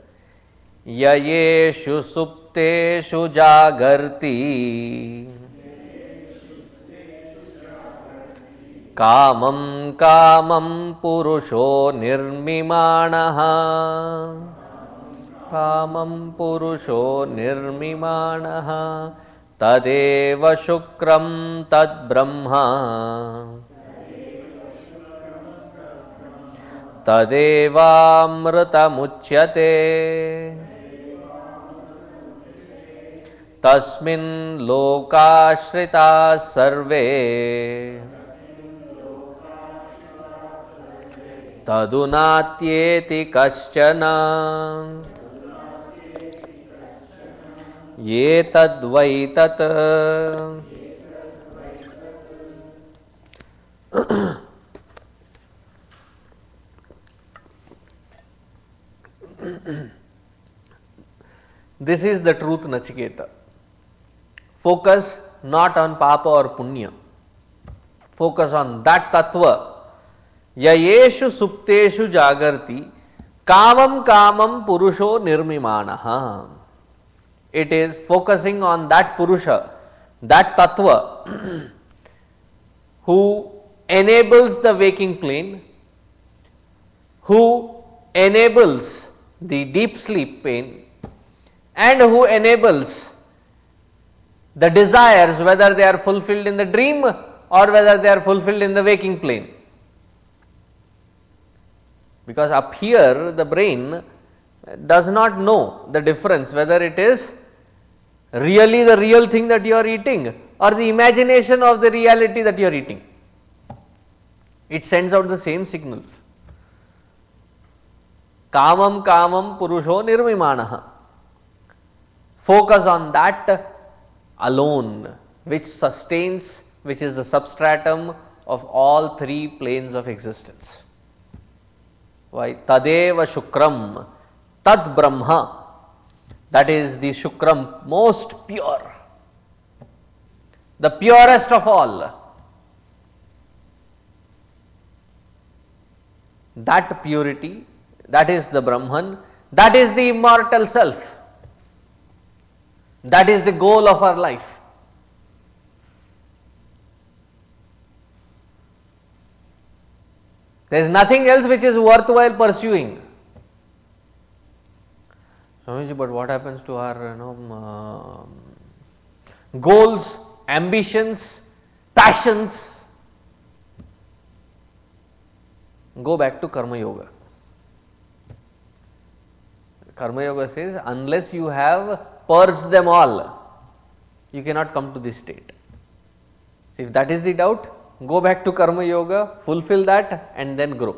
Yayeshu supteshu jagarti kamam kamam purusho nirmimanaha. Kamam purusho nirmimanaha tadeva shukram tad brahma tadevamritamuchyate tasmin lokashrita sarve tadunatyeti kaschana ye tadvai tat. This is the truth, Nachiketa. Focus not on papa or punya. Focus on that tattva. Yayeshu supteshu jagarti kamam kamam purusho nirmimanaha. It is focusing on that Purusha, that Tattva, who enables the waking plane, who enables the deep sleep pain, and who enables the desires, whether they are fulfilled in the dream or whether they are fulfilled in the waking plane. Because up here the brain does not know the difference whether it is really the real thing that you are eating or the imagination of the reality that you are eating. It sends out the same signals. Kamam kamam purusho nirmimanaha. Focus on that alone, which sustains, which is the substratum of all three planes of existence. Why? Tadeva shukram, tad brahma. That is the shukram, most pure, the purest of all. That purity, that is the Brahman, that is the immortal self. That is the goal of our life. There is nothing else which is worthwhile pursuing. Swamiji, but what happens to our goals, ambitions, passions? Go back to Karma Yoga. Karma Yoga says, unless you have purged them all, you cannot come to this state. So, if that is the doubt, go back to Karma Yoga, fulfill that and then grow.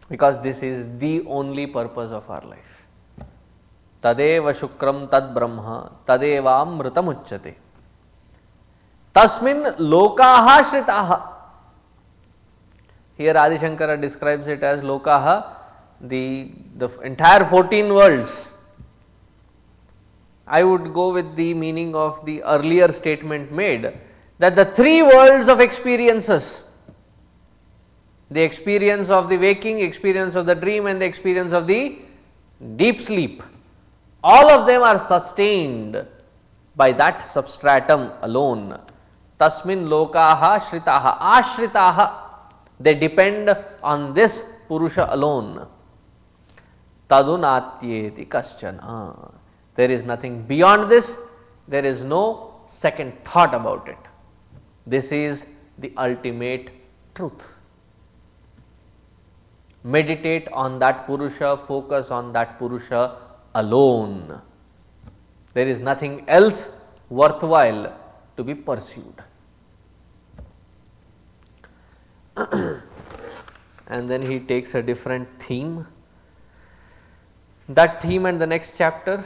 Because this is the only purpose of our life. Tadeva shukram tad brahma tadevam mritam uchyate. Tasmin lokaha shritaha. Here Adi Shankara describes it as lokaha, the entire 14 worlds. I would go with the meaning of the earlier statement made, that the 3 worlds of experiences, the experience of the waking, experience of the dream and the experience of the deep sleep, all of them are sustained by that substratum alone. Tasmin lokaha shritaha, ashritaha, they depend on this Purusha alone. Tadunatyeti kaschana, there is nothing beyond this, there is no second thought about it. This is the ultimate truth. Meditate on that Purusha, focus on that Purusha alone. There is nothing else worthwhile to be pursued. And then he takes a different theme. That theme and the next chapter,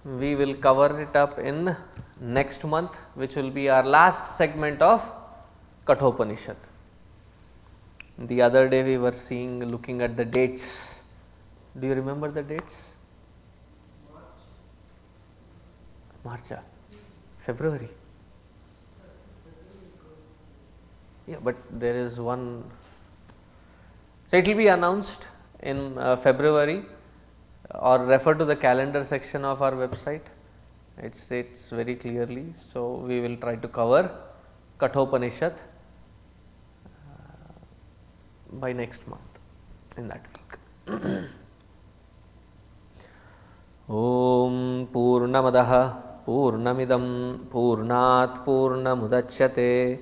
we will cover it up in next month, which will be our last segment of Kathopanishad. The other day we were looking at the dates. Do you remember the dates? March, February. Yeah, but there is one. So, it will be announced in February, or refer to the calendar section of our website. It states very clearly. So, we will try to cover Kathopanishad by next month, in that week. Om Purnamadaha Purnamidam Purnat Purnamudachyate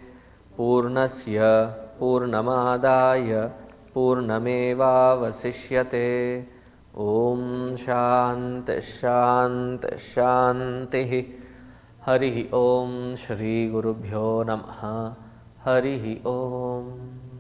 Purnasya Purnamadaya Purnameva Vasishyate. Om Shanti Shanti Shanti. Harihi Om Shri Gurubhyo Namaha. Harihi Om.